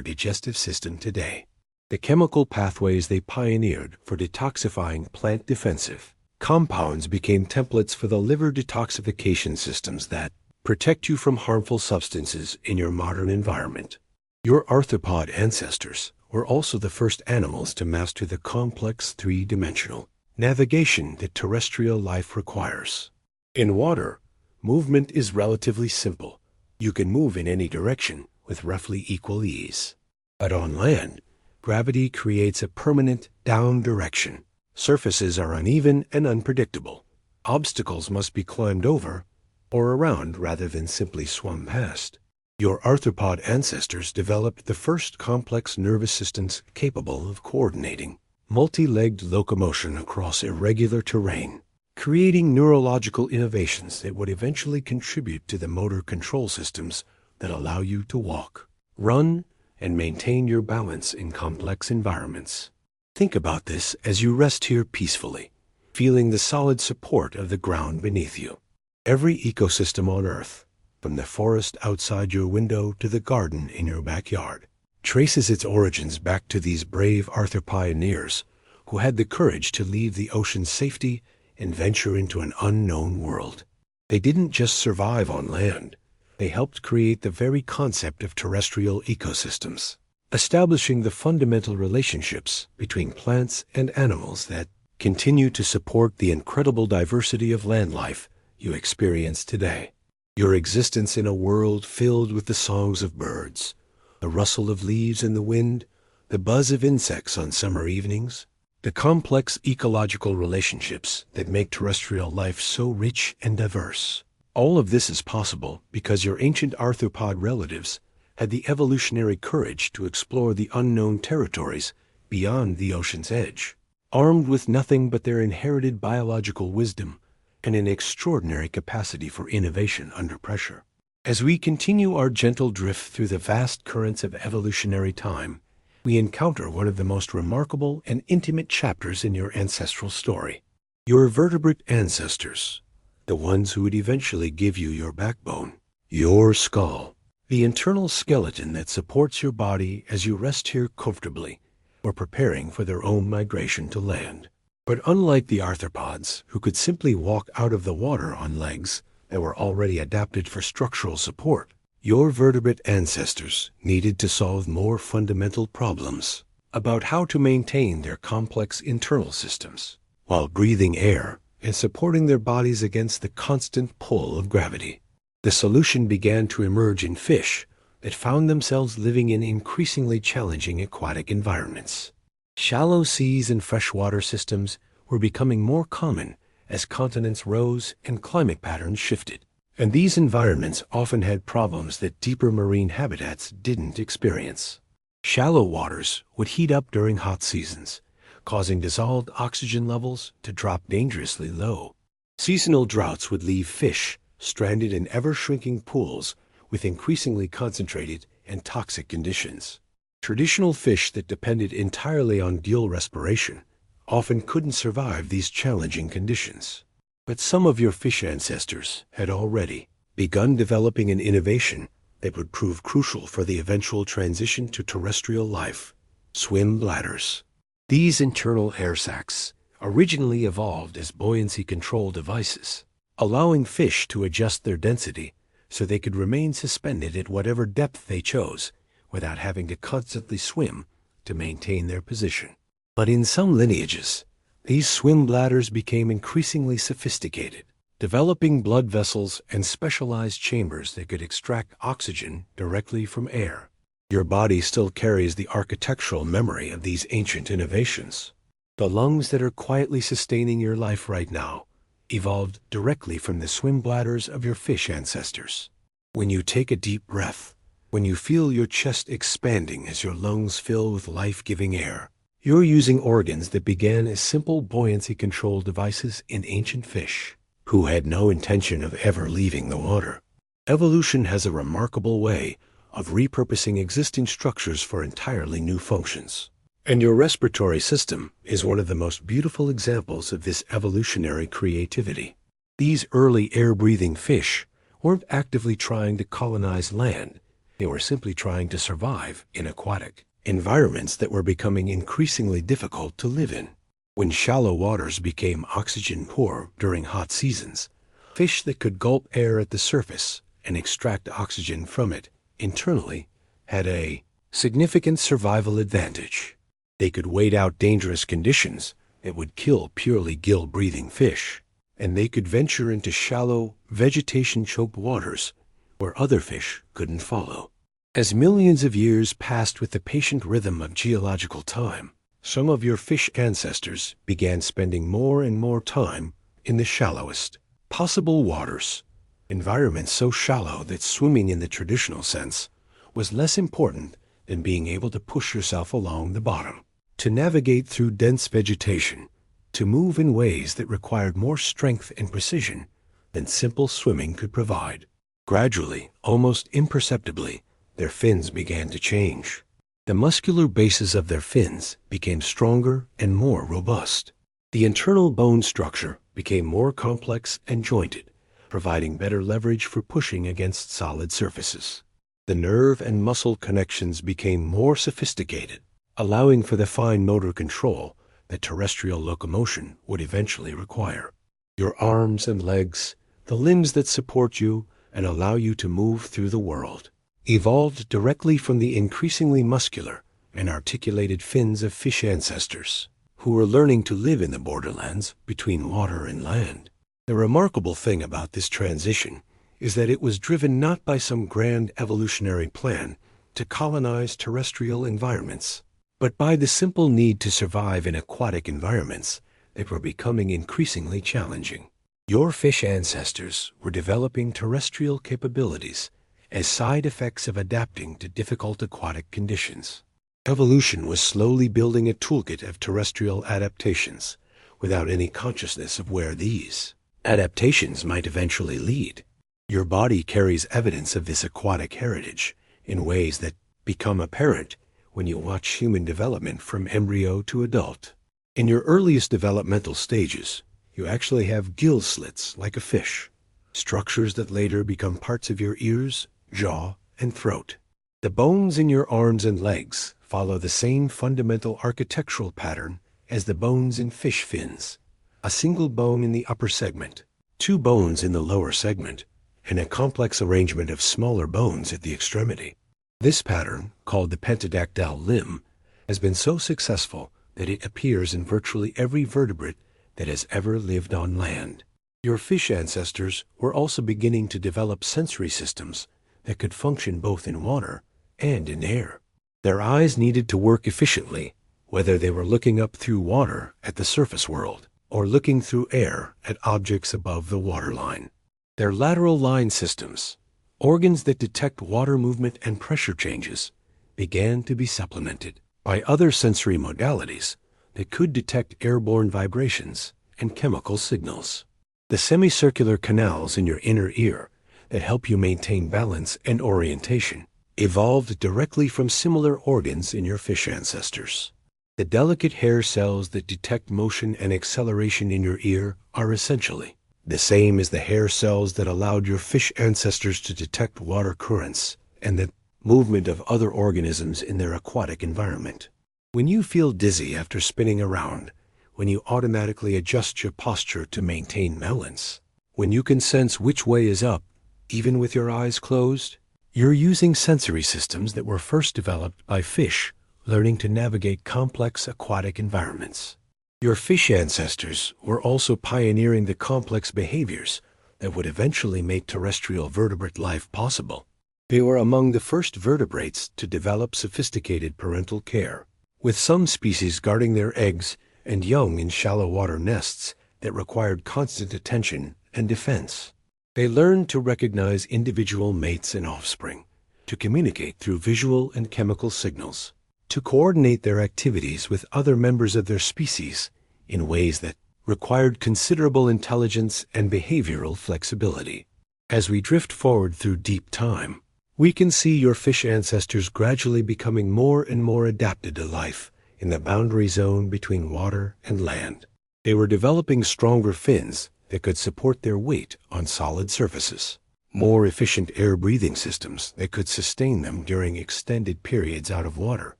digestive system today. The chemical pathways they pioneered for detoxifying plant defensive compounds became templates for the liver detoxification systems that protect you from harmful substances in your modern environment. Your arthropod ancestors were also the first animals to master the complex three-dimensional navigation that terrestrial life requires. In water, movement is relatively simple. You can move in any direction with roughly equal ease. But on land, gravity creates a permanent down direction. Surfaces are uneven and unpredictable. Obstacles must be climbed over or around rather than simply swum past. Your arthropod ancestors developed the first complex nervous systems capable of coordinating multi-legged locomotion across irregular terrain, creating neurological innovations that would eventually contribute to the motor control systems that allow you to walk, run, and maintain your balance in complex environments. Think about this as you rest here peacefully, feeling the solid support of the ground beneath you. Every ecosystem on Earth, from the forest outside your window to the garden in your backyard, traces its origins back to these brave arthropioneers who had the courage to leave the ocean's safety and venture into an unknown world. They didn't just survive on land. They helped create the very concept of terrestrial ecosystems, establishing the fundamental relationships between plants and animals that continue to support the incredible diversity of land life you experience today. Your existence in a world filled with the songs of birds, the rustle of leaves in the wind, the buzz of insects on summer evenings, the complex ecological relationships that make terrestrial life so rich and diverse. All of this is possible because your ancient arthropod relatives had the evolutionary courage to explore the unknown territories beyond the ocean's edge, armed with nothing but their inherited biological wisdom and an extraordinary capacity for innovation under pressure. As we continue our gentle drift through the vast currents of evolutionary time, we encounter one of the most remarkable and intimate chapters in your ancestral story. Your vertebrate ancestors, the ones who would eventually give you your backbone, your skull, the internal skeleton that supports your body as you rest here comfortably, were preparing for their own migration to land. But unlike the arthropods, who could simply walk out of the water on legs that were already adapted for structural support, your vertebrate ancestors needed to solve more fundamental problems about how to maintain their complex internal systems while breathing air and supporting their bodies against the constant pull of gravity. The solution began to emerge in fish that found themselves living in increasingly challenging aquatic environments. Shallow seas and freshwater systems were becoming more common as continents rose and climate patterns shifted. And these environments often had problems that deeper marine habitats didn't experience. Shallow waters would heat up during hot seasons, causing dissolved oxygen levels to drop dangerously low. Seasonal droughts would leave fish stranded in ever-shrinking pools with increasingly concentrated and toxic conditions. Traditional fish that depended entirely on gill respiration often couldn't survive these challenging conditions. But some of your fish ancestors had already begun developing an innovation that would prove crucial for the eventual transition to terrestrial life: swim bladders. These internal air sacs originally evolved as buoyancy control devices, allowing fish to adjust their density so they could remain suspended at whatever depth they chose without having to constantly swim to maintain their position. But in some lineages, these swim bladders became increasingly sophisticated, developing blood vessels and specialized chambers that could extract oxygen directly from air. Your body still carries the architectural memory of these ancient innovations. The lungs that are quietly sustaining your life right now evolved directly from the swim bladders of your fish ancestors. When you take a deep breath, when you feel your chest expanding as your lungs fill with life-giving air, you're using organs that began as simple buoyancy control devices in ancient fish, who had no intention of ever leaving the water. Evolution has a remarkable way of repurposing existing structures for entirely new functions. And your respiratory system is one of the most beautiful examples of this evolutionary creativity. These early air-breathing fish weren't actively trying to colonize land. They were simply trying to survive in aquatic environments that were becoming increasingly difficult to live in. When shallow waters became oxygen-poor during hot seasons, fish that could gulp air at the surface and extract oxygen from it internally had a significant survival advantage. They could wait out dangerous conditions that would kill purely gill-breathing fish, and they could venture into shallow, vegetation-choked waters where other fish couldn't follow. As millions of years passed with the patient rhythm of geological time, some of your fish ancestors began spending more and more time in the shallowest possible waters, environments so shallow that swimming in the traditional sense was less important than being able to push yourself along the bottom, to navigate through dense vegetation, to move in ways that required more strength and precision than simple swimming could provide. Gradually, almost imperceptibly, their fins began to change. The muscular bases of their fins became stronger and more robust. The internal bone structure became more complex and jointed, providing better leverage for pushing against solid surfaces. The nerve and muscle connections became more sophisticated, allowing for the fine motor control that terrestrial locomotion would eventually require. Your arms and legs, the limbs that support you and allow you to move through the world, evolved directly from the increasingly muscular and articulated fins of fish ancestors, who were learning to live in the borderlands between water and land. The remarkable thing about this transition is that it was driven not by some grand evolutionary plan to colonize terrestrial environments, but by the simple need to survive in aquatic environments that were becoming increasingly challenging. Your fish ancestors were developing terrestrial capabilities as side effects of adapting to difficult aquatic conditions. Evolution was slowly building a toolkit of terrestrial adaptations without any consciousness of where these adaptations might eventually lead. Your body carries evidence of this aquatic heritage in ways that become apparent when you watch human development from embryo to adult. In your earliest developmental stages, you actually have gill slits like a fish, structures that later become parts of your ears, jaw, and throat. The bones in your arms and legs follow the same fundamental architectural pattern as the bones in fish fins: a single bone in the upper segment, two bones in the lower segment, and a complex arrangement of smaller bones at the extremity. This pattern, called the pentadactyl limb, has been so successful that it appears in virtually every vertebrate that has ever lived on land. Your fish ancestors were also beginning to develop sensory systems that could function both in water and in air. Their eyes needed to work efficiently, whether they were looking up through water at the surface world or looking through air at objects above the waterline. Their lateral line systems, organs that detect water movement and pressure changes, began to be supplemented by other sensory modalities that could detect airborne vibrations and chemical signals. The semicircular canals in your inner ear that help you maintain balance and orientation evolved directly from similar organs in your fish ancestors. The delicate hair cells that detect motion and acceleration in your ear are essentially the same as the hair cells that allowed your fish ancestors to detect water currents and the movement of other organisms in their aquatic environment. When you feel dizzy after spinning around, when you automatically adjust your posture to maintain balance, when you can sense which way is up, even with your eyes closed, you're using sensory systems that were first developed by fish learning to navigate complex aquatic environments. Your fish ancestors were also pioneering the complex behaviors that would eventually make terrestrial vertebrate life possible. They were among the first vertebrates to develop sophisticated parental care, with some species guarding their eggs and young in shallow water nests that required constant attention and defense. They learned to recognize individual mates and offspring, to communicate through visual and chemical signals, to coordinate their activities with other members of their species in ways that required considerable intelligence and behavioral flexibility. As we drift forward through deep time, we can see your fish ancestors gradually becoming more and more adapted to life in the boundary zone between water and land. They were developing stronger fins that could support their weight on solid surfaces, more efficient air-breathing systems that could sustain them during extended periods out of water,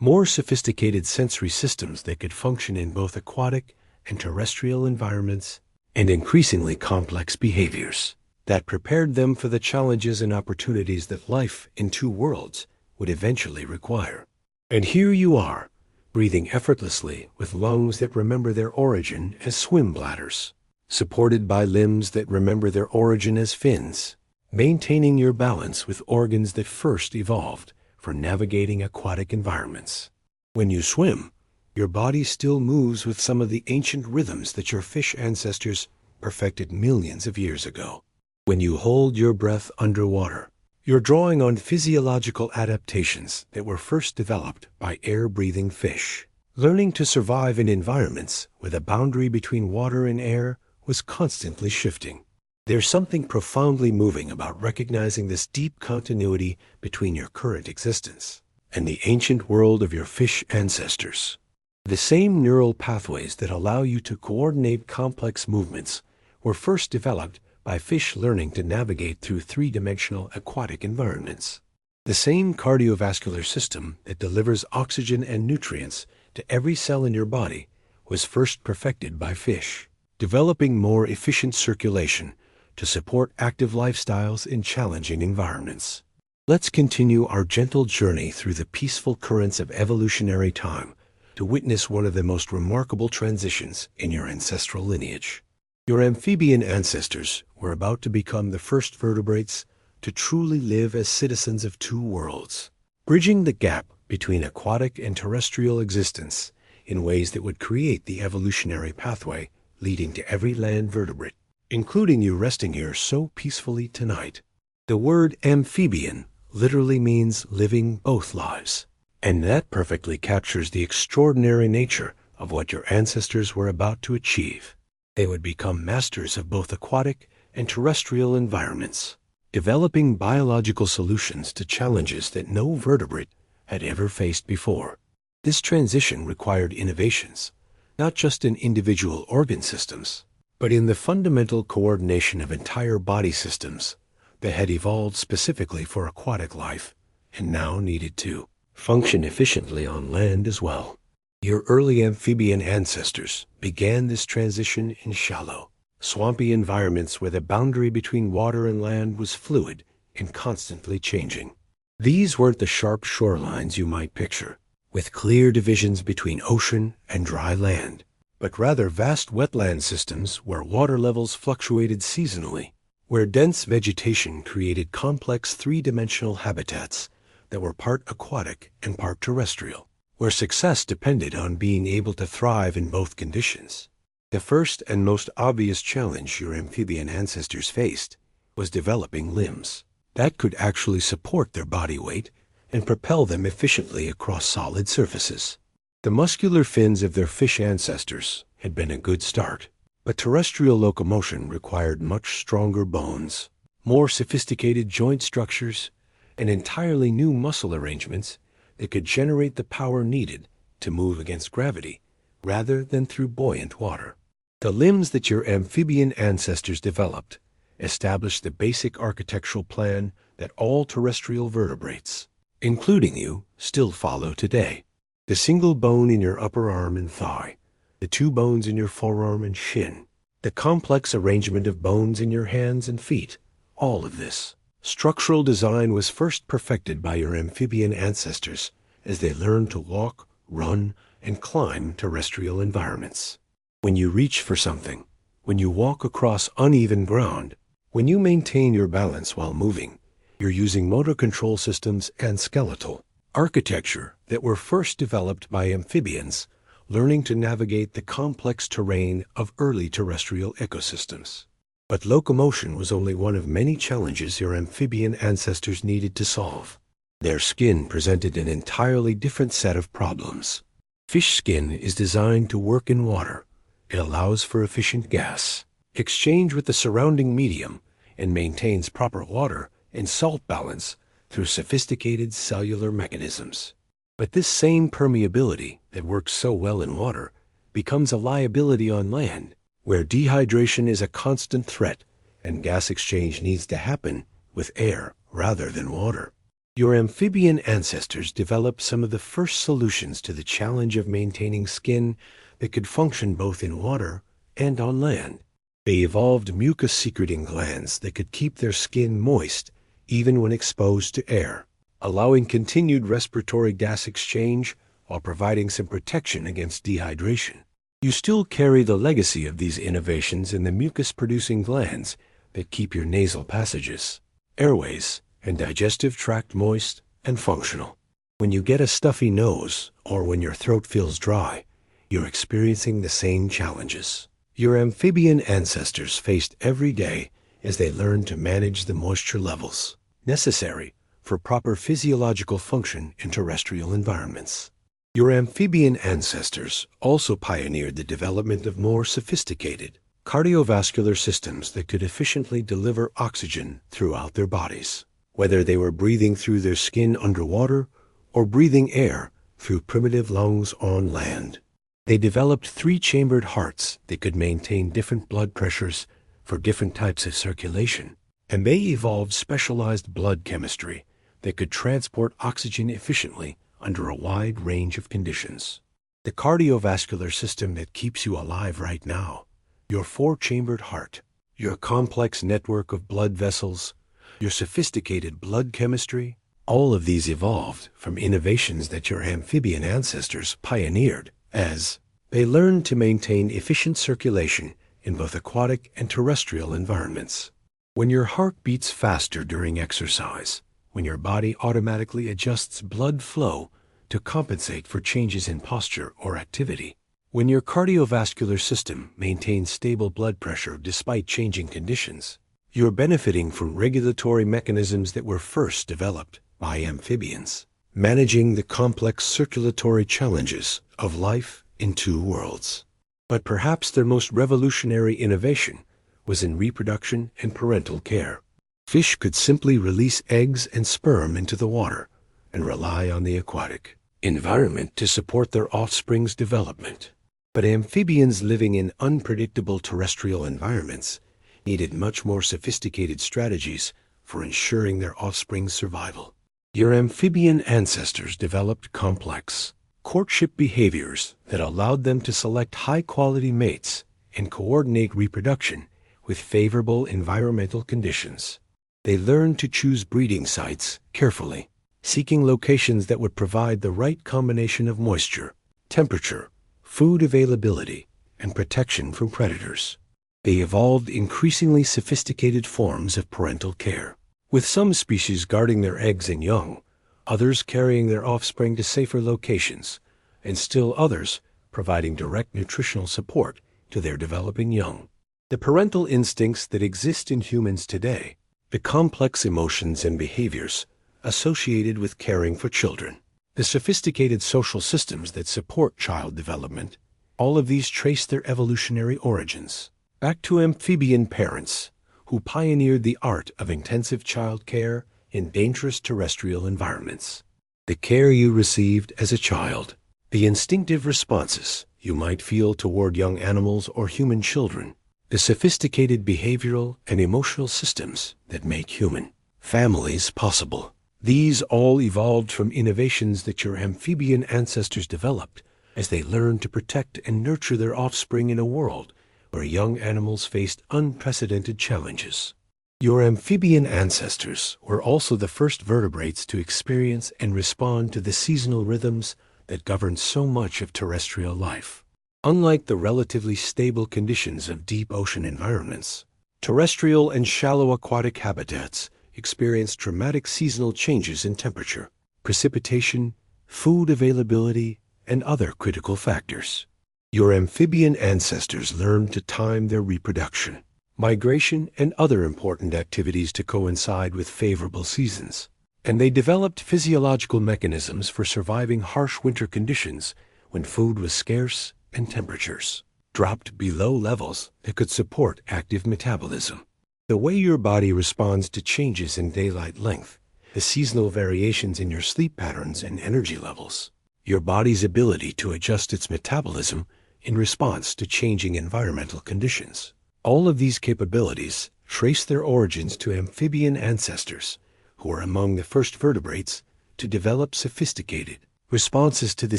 more sophisticated sensory systems that could function in both aquatic and terrestrial environments, and increasingly complex behaviors that prepared them for the challenges and opportunities that life in two worlds would eventually require. And here you are, breathing effortlessly with lungs that remember their origin as swim bladders, supported by limbs that remember their origin as fins, maintaining your balance with organs that first evolved for navigating aquatic environments. When you swim, your body still moves with some of the ancient rhythms that your fish ancestors perfected millions of years ago. When you hold your breath underwater, you're drawing on physiological adaptations that were first developed by air-breathing fish. Learning to survive in environments where the boundary between water and air was constantly shifting. There's something profoundly moving about recognizing this deep continuity between your current existence and the ancient world of your fish ancestors. The same neural pathways that allow you to coordinate complex movements were first developed by fish learning to navigate through three-dimensional aquatic environments. The same cardiovascular system that delivers oxygen and nutrients to every cell in your body was first perfected by fish, developing more efficient circulation to support active lifestyles in challenging environments. Let's continue our gentle journey through the peaceful currents of evolutionary time to witness one of the most remarkable transitions in your ancestral lineage. Your amphibian ancestors were about to become the first vertebrates to truly live as citizens of two worlds, bridging the gap between aquatic and terrestrial existence in ways that would create the evolutionary pathway leading to every land vertebrate, including you resting here so peacefully tonight. The word amphibian literally means living both lives, and that perfectly captures the extraordinary nature of what your ancestors were about to achieve. They would become masters of both aquatic and terrestrial environments, developing biological solutions to challenges that no vertebrate had ever faced before. This transition required innovations, not just in individual organ systems, but in the fundamental coordination of entire body systems that had evolved specifically for aquatic life and now needed to function efficiently on land as well. Your early amphibian ancestors began this transition in shallow, swampy environments where the boundary between water and land was fluid and constantly changing. These weren't the sharp shorelines you might picture, with clear divisions between ocean and dry land, but rather vast wetland systems where water levels fluctuated seasonally, where dense vegetation created complex three-dimensional habitats that were part aquatic and part terrestrial. where success depended on being able to thrive in both conditions. The first and most obvious challenge your amphibian ancestors faced was developing limbs that could actually support their body weight and propel them efficiently across solid surfaces. The muscular fins of their fish ancestors had been a good start, but terrestrial locomotion required much stronger bones, more sophisticated joint structures, and entirely new muscle arrangements that could generate the power needed to move against gravity rather than through buoyant water. The limbs that your amphibian ancestors developed established the basic architectural plan that all terrestrial vertebrates, including you, still follow today. The single bone in your upper arm and thigh, the two bones in your forearm and shin, the complex arrangement of bones in your hands and feet, all of this structural design was first perfected by your amphibian ancestors as they learned to walk, run, and climb terrestrial environments. When you reach for something, when you walk across uneven ground, when you maintain your balance while moving, you're using motor control systems and skeletal architecture that were first developed by amphibians learning to navigate the complex terrain of early terrestrial ecosystems. But locomotion was only one of many challenges your amphibian ancestors needed to solve. Their skin presented an entirely different set of problems. Fish skin is designed to work in water. It allows for efficient gas exchange with the surrounding medium and maintains proper water and salt balance through sophisticated cellular mechanisms. But this same permeability that works so well in water becomes a liability on land, where dehydration is a constant threat and gas exchange needs to happen with air rather than water. Your amphibian ancestors developed some of the first solutions to the challenge of maintaining skin that could function both in water and on land. They evolved mucus-secreting glands that could keep their skin moist even when exposed to air, allowing continued respiratory gas exchange while providing some protection against dehydration. You still carry the legacy of these innovations in the mucus-producing glands that keep your nasal passages, airways, and digestive tract moist and functional. When you get a stuffy nose or when your throat feels dry, you're experiencing the same challenges your amphibian ancestors faced every day as they learned to manage the moisture levels necessary for proper physiological function in terrestrial environments. Your amphibian ancestors also pioneered the development of more sophisticated cardiovascular systems that could efficiently deliver oxygen throughout their bodies, whether they were breathing through their skin underwater or breathing air through primitive lungs on land. They developed three-chambered hearts that could maintain different blood pressures for different types of circulation, and they evolved specialized blood chemistry that could transport oxygen efficiently under a wide range of conditions. The cardiovascular system that keeps you alive right now, your four-chambered heart, your complex network of blood vessels, your sophisticated blood chemistry, all of these evolved from innovations that your amphibian ancestors pioneered as they learned to maintain efficient circulation in both aquatic and terrestrial environments. When your heart beats faster during exercise, when your body automatically adjusts blood flow to compensate for changes in posture or activity, when your cardiovascular system maintains stable blood pressure despite changing conditions, you're benefiting from regulatory mechanisms that were first developed by amphibians, managing the complex circulatory challenges of life in two worlds. But perhaps their most revolutionary innovation was in reproduction and parental care. Fish could simply release eggs and sperm into the water and rely on the aquatic environment to support their offspring's development. But amphibians living in unpredictable terrestrial environments needed much more sophisticated strategies for ensuring their offspring's survival. Your amphibian ancestors developed complex courtship behaviors that allowed them to select high-quality mates and coordinate reproduction with favorable environmental conditions. They learned to choose breeding sites carefully, seeking locations that would provide the right combination of moisture, temperature, food availability, and protection from predators. They evolved increasingly sophisticated forms of parental care, with some species guarding their eggs and young, others carrying their offspring to safer locations and still others providing direct nutritional support to their developing young. The parental instincts that exist in humans today, the complex emotions and behaviors associated with caring for children, the sophisticated social systems that support child development, all of these trace their evolutionary origins back to amphibian parents who pioneered the art of intensive child care in dangerous terrestrial environments. The care you received as a child, the instinctive responses you might feel toward young animals or human children, the sophisticated behavioral and emotional systems that make human families possible. These all evolved from innovations that your amphibian ancestors developed as they learned to protect and nurture their offspring in a world where young animals faced unprecedented challenges. Your amphibian ancestors were also the first vertebrates to experience and respond to the seasonal rhythms that govern so much of terrestrial life. Unlike the relatively stable conditions of deep ocean environments, terrestrial and shallow aquatic habitats experience dramatic seasonal changes in temperature, precipitation, food availability, and other critical factors. Your amphibian ancestors learned to time their reproduction, migration, and other important activities to coincide with favorable seasons, and they developed physiological mechanisms for surviving harsh winter conditions when food was scarce and temperatures dropped below levels that could support active metabolism. The way your body responds to changes in daylight length, the seasonal variations in your sleep patterns and energy levels, your body's ability to adjust its metabolism in response to changing environmental conditions. All of these capabilities trace their origins to amphibian ancestors who were among the first vertebrates to develop sophisticated responses to the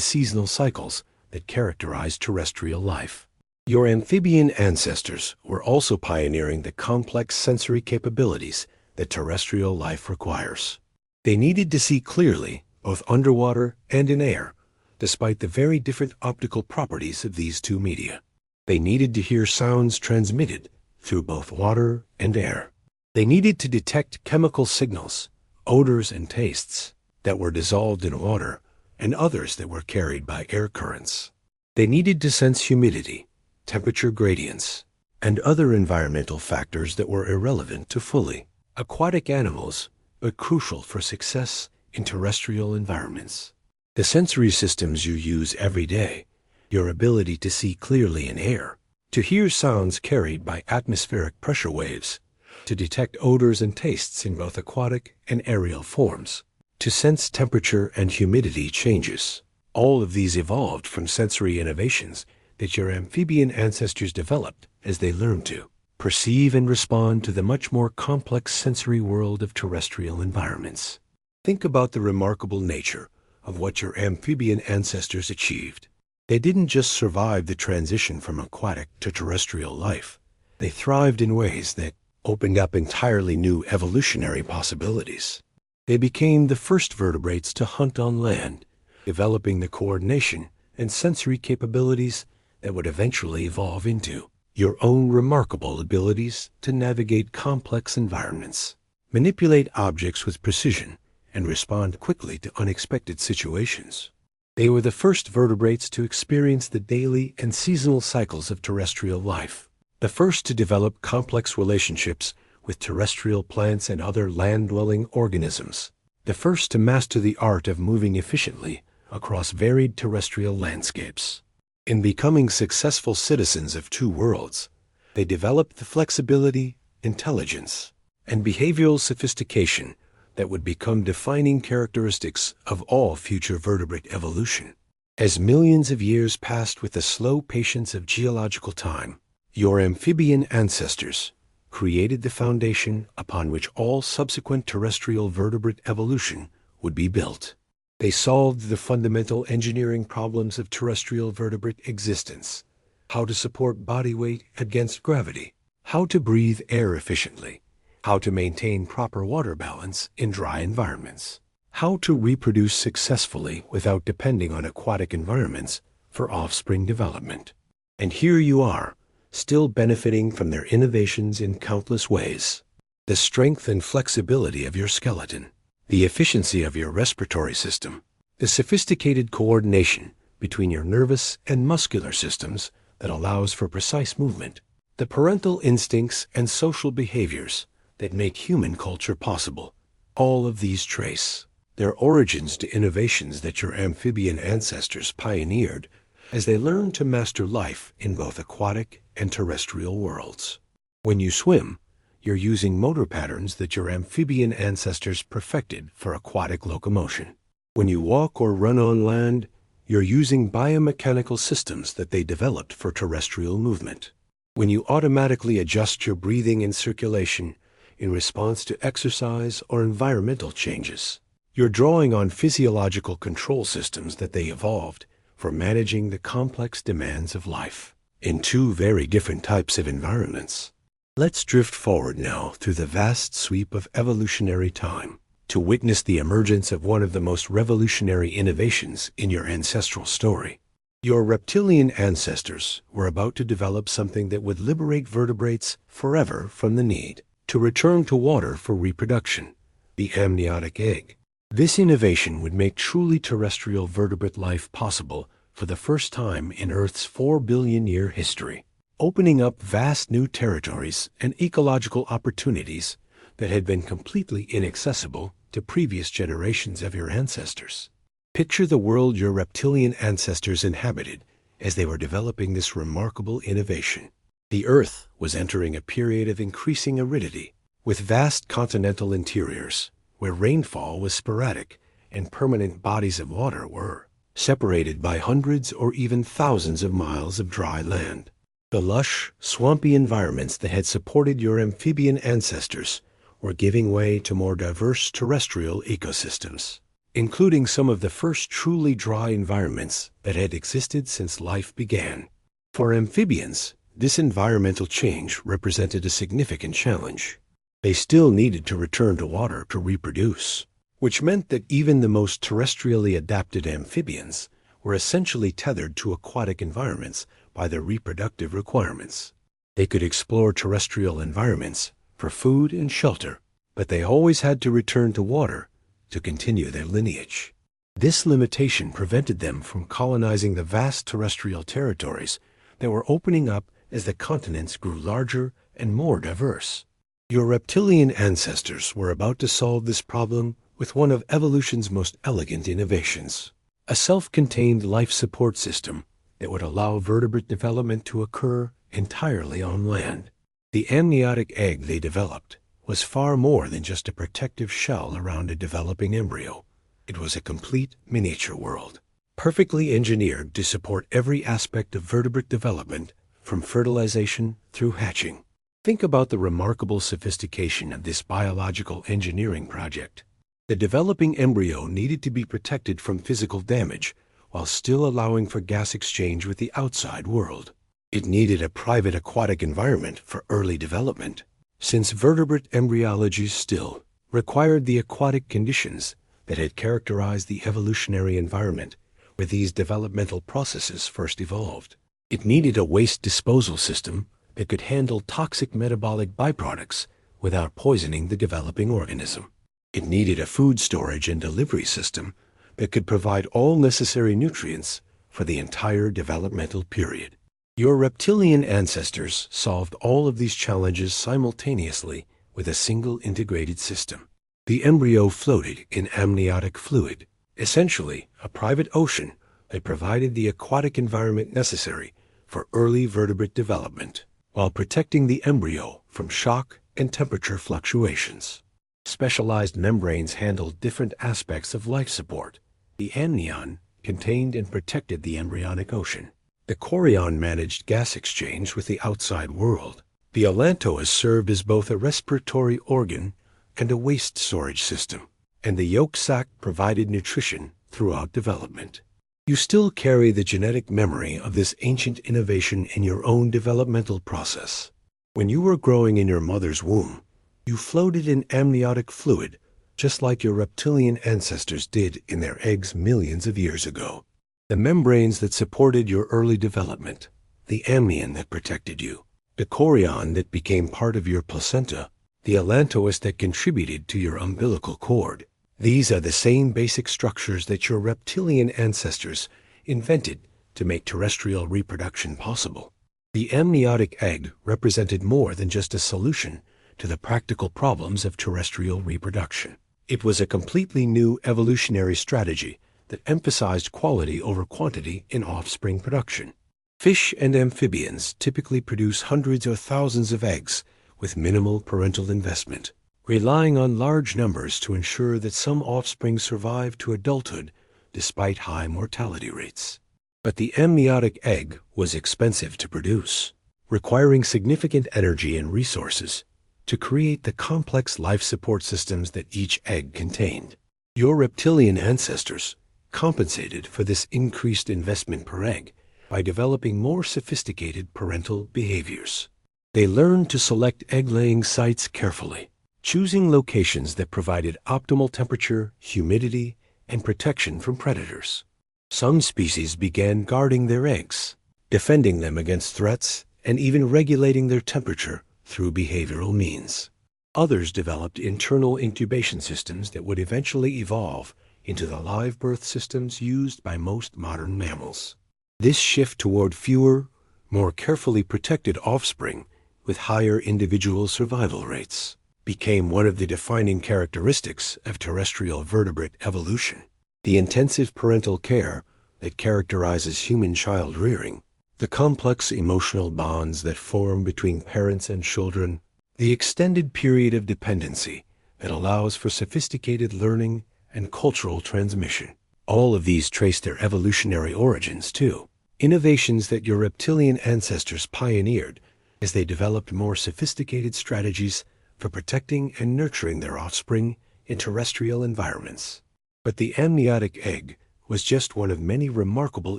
seasonal cycles that characterize terrestrial life. Your amphibian ancestors were also pioneering the complex sensory capabilities that terrestrial life requires. They needed to see clearly, both underwater and in air, despite the very different optical properties of these two media. They needed to hear sounds transmitted through both water and air. They needed to detect chemical signals, odors and tastes that were dissolved in water and others that were carried by air currents. They needed to sense humidity, temperature gradients, and other environmental factors that were irrelevant to fully aquatic animals but crucial for success in terrestrial environments. The sensory systems you use every day, your ability to see clearly in air, to hear sounds carried by atmospheric pressure waves, to detect odors and tastes in both aquatic and aerial forms, to sense temperature and humidity changes. All of these evolved from sensory innovations that your amphibian ancestors developed as they learned to perceive and respond to the much more complex sensory world of terrestrial environments. Think about the remarkable nature of what your amphibian ancestors achieved. They didn't just survive the transition from aquatic to terrestrial life. They thrived in ways that opened up entirely new evolutionary possibilities. They became the first vertebrates to hunt on land, developing the coordination and sensory capabilities that would eventually evolve into your own remarkable abilities to navigate complex environments, manipulate objects with precision, and respond quickly to unexpected situations. They were the first vertebrates to experience the daily and seasonal cycles of terrestrial life, the first to develop complex relationships with terrestrial plants and other land-dwelling organisms, the first to master the art of moving efficiently across varied terrestrial landscapes. In becoming successful citizens of two worlds, they developed the flexibility, intelligence, and behavioral sophistication that would become defining characteristics of all future vertebrate evolution. As millions of years passed with the slow patience of geological time, your amphibian ancestors created the foundation upon which all subsequent terrestrial vertebrate evolution would be built. They solved the fundamental engineering problems of terrestrial vertebrate existence: how to support body weight against gravity, how to breathe air efficiently, how to maintain proper water balance in dry environments, how to reproduce successfully without depending on aquatic environments for offspring development. And here you are, still benefiting from their innovations in countless ways. The strength and flexibility of your skeleton, the efficiency of your respiratory system, the sophisticated coordination between your nervous and muscular systems that allows for precise movement, the parental instincts and social behaviors that make human culture possible. All of these trace their origins to innovations that your amphibian ancestors pioneered as they learned to master life in both aquatic and terrestrial worlds. When you swim, you're using motor patterns that your amphibian ancestors perfected for aquatic locomotion. When you walk or run on land, you're using biomechanical systems that they developed for terrestrial movement. When you automatically adjust your breathing and circulation in response to exercise or environmental changes, you're drawing on physiological control systems that they evolved for managing the complex demands of life in two very different types of environments. Let's drift forward now through the vast sweep of evolutionary time to witness the emergence of one of the most revolutionary innovations in your ancestral story. Your reptilian ancestors were about to develop something that would liberate vertebrates forever from the need to return to water for reproduction, the amniotic egg. This innovation would make truly terrestrial vertebrate life possible for the first time in Earth's 4 billion-year history, opening up vast new territories and ecological opportunities that had been completely inaccessible to previous generations of your ancestors. Picture the world your reptilian ancestors inhabited as they were developing this remarkable innovation. The Earth was entering a period of increasing aridity, with vast continental interiors, where rainfall was sporadic and permanent bodies of water were separated by hundreds or even thousands of miles of dry land. The lush, swampy environments that had supported your amphibian ancestors were giving way to more diverse terrestrial ecosystems, including some of the first truly dry environments that had existed since life began. For amphibians, this environmental change represented a significant challenge. They still needed to return to water to reproduce, which meant that even the most terrestrially adapted amphibians were essentially tethered to aquatic environments by their reproductive requirements. They could explore terrestrial environments for food and shelter, but they always had to return to water to continue their lineage. This limitation prevented them from colonizing the vast terrestrial territories that were opening up as the continents grew larger and more diverse. Your reptilian ancestors were about to solve this problem with one of evolution's most elegant innovations, a self-contained life support system that would allow vertebrate development to occur entirely on land. The amniotic egg they developed was far more than just a protective shell around a developing embryo. It was a complete miniature world, perfectly engineered to support every aspect of vertebrate development, from fertilization through hatching. Think about the remarkable sophistication of this biological engineering project. The developing embryo needed to be protected from physical damage while still allowing for gas exchange with the outside world. It needed a private aquatic environment for early development, since vertebrate embryology still required the aquatic conditions that had characterized the evolutionary environment where these developmental processes first evolved. It needed a waste disposal system that could handle toxic metabolic byproducts without poisoning the developing organism. It needed a food storage and delivery system that could provide all necessary nutrients for the entire developmental period. Your reptilian ancestors solved all of these challenges simultaneously with a single integrated system. The embryo floated in amniotic fluid, essentially a private ocean that provided the aquatic environment necessary for early vertebrate development, while protecting the embryo from shock and temperature fluctuations. Specialized membranes handled different aspects of life support. The amnion contained and protected the embryonic ocean. The chorion managed gas exchange with the outside world. The allantois served as both a respiratory organ and a waste storage system, and the yolk sac provided nutrition throughout development. You still carry the genetic memory of this ancient innovation in your own developmental process. When you were growing in your mother's womb, you floated in amniotic fluid, just like your reptilian ancestors did in their eggs millions of years ago. The membranes that supported your early development, the amnion that protected you, the chorion that became part of your placenta, the allantois that contributed to your umbilical cord. These are the same basic structures that your reptilian ancestors invented to make terrestrial reproduction possible. The amniotic egg represented more than just a solution to the practical problems of terrestrial reproduction. It was a completely new evolutionary strategy that emphasized quality over quantity in offspring production. Fish and amphibians typically produce hundreds or thousands of eggs with minimal parental investment, relying on large numbers to ensure that some offspring survive to adulthood despite high mortality rates. But the amniotic egg was expensive to produce, requiring significant energy and resources to create the complex life support systems that each egg contained. Your reptilian ancestors compensated for this increased investment per egg by developing more sophisticated parental behaviors. They learned to select egg-laying sites carefully, choosing locations that provided optimal temperature, humidity, and protection from predators. Some species began guarding their eggs, defending them against threats, and even regulating their temperature through behavioral means. Others developed internal incubation systems that would eventually evolve into the live birth systems used by most modern mammals. This shift toward fewer, more carefully protected offspring with higher individual survival rates became one of the defining characteristics of terrestrial vertebrate evolution. The intensive parental care that characterizes human child rearing, the complex emotional bonds that form between parents and children, the extended period of dependency that allows for sophisticated learning and cultural transmission. All of these trace their evolutionary origins, too. Innovations that your reptilian ancestors pioneered as they developed more sophisticated strategies for protecting and nurturing their offspring in terrestrial environments. But the amniotic egg was just one of many remarkable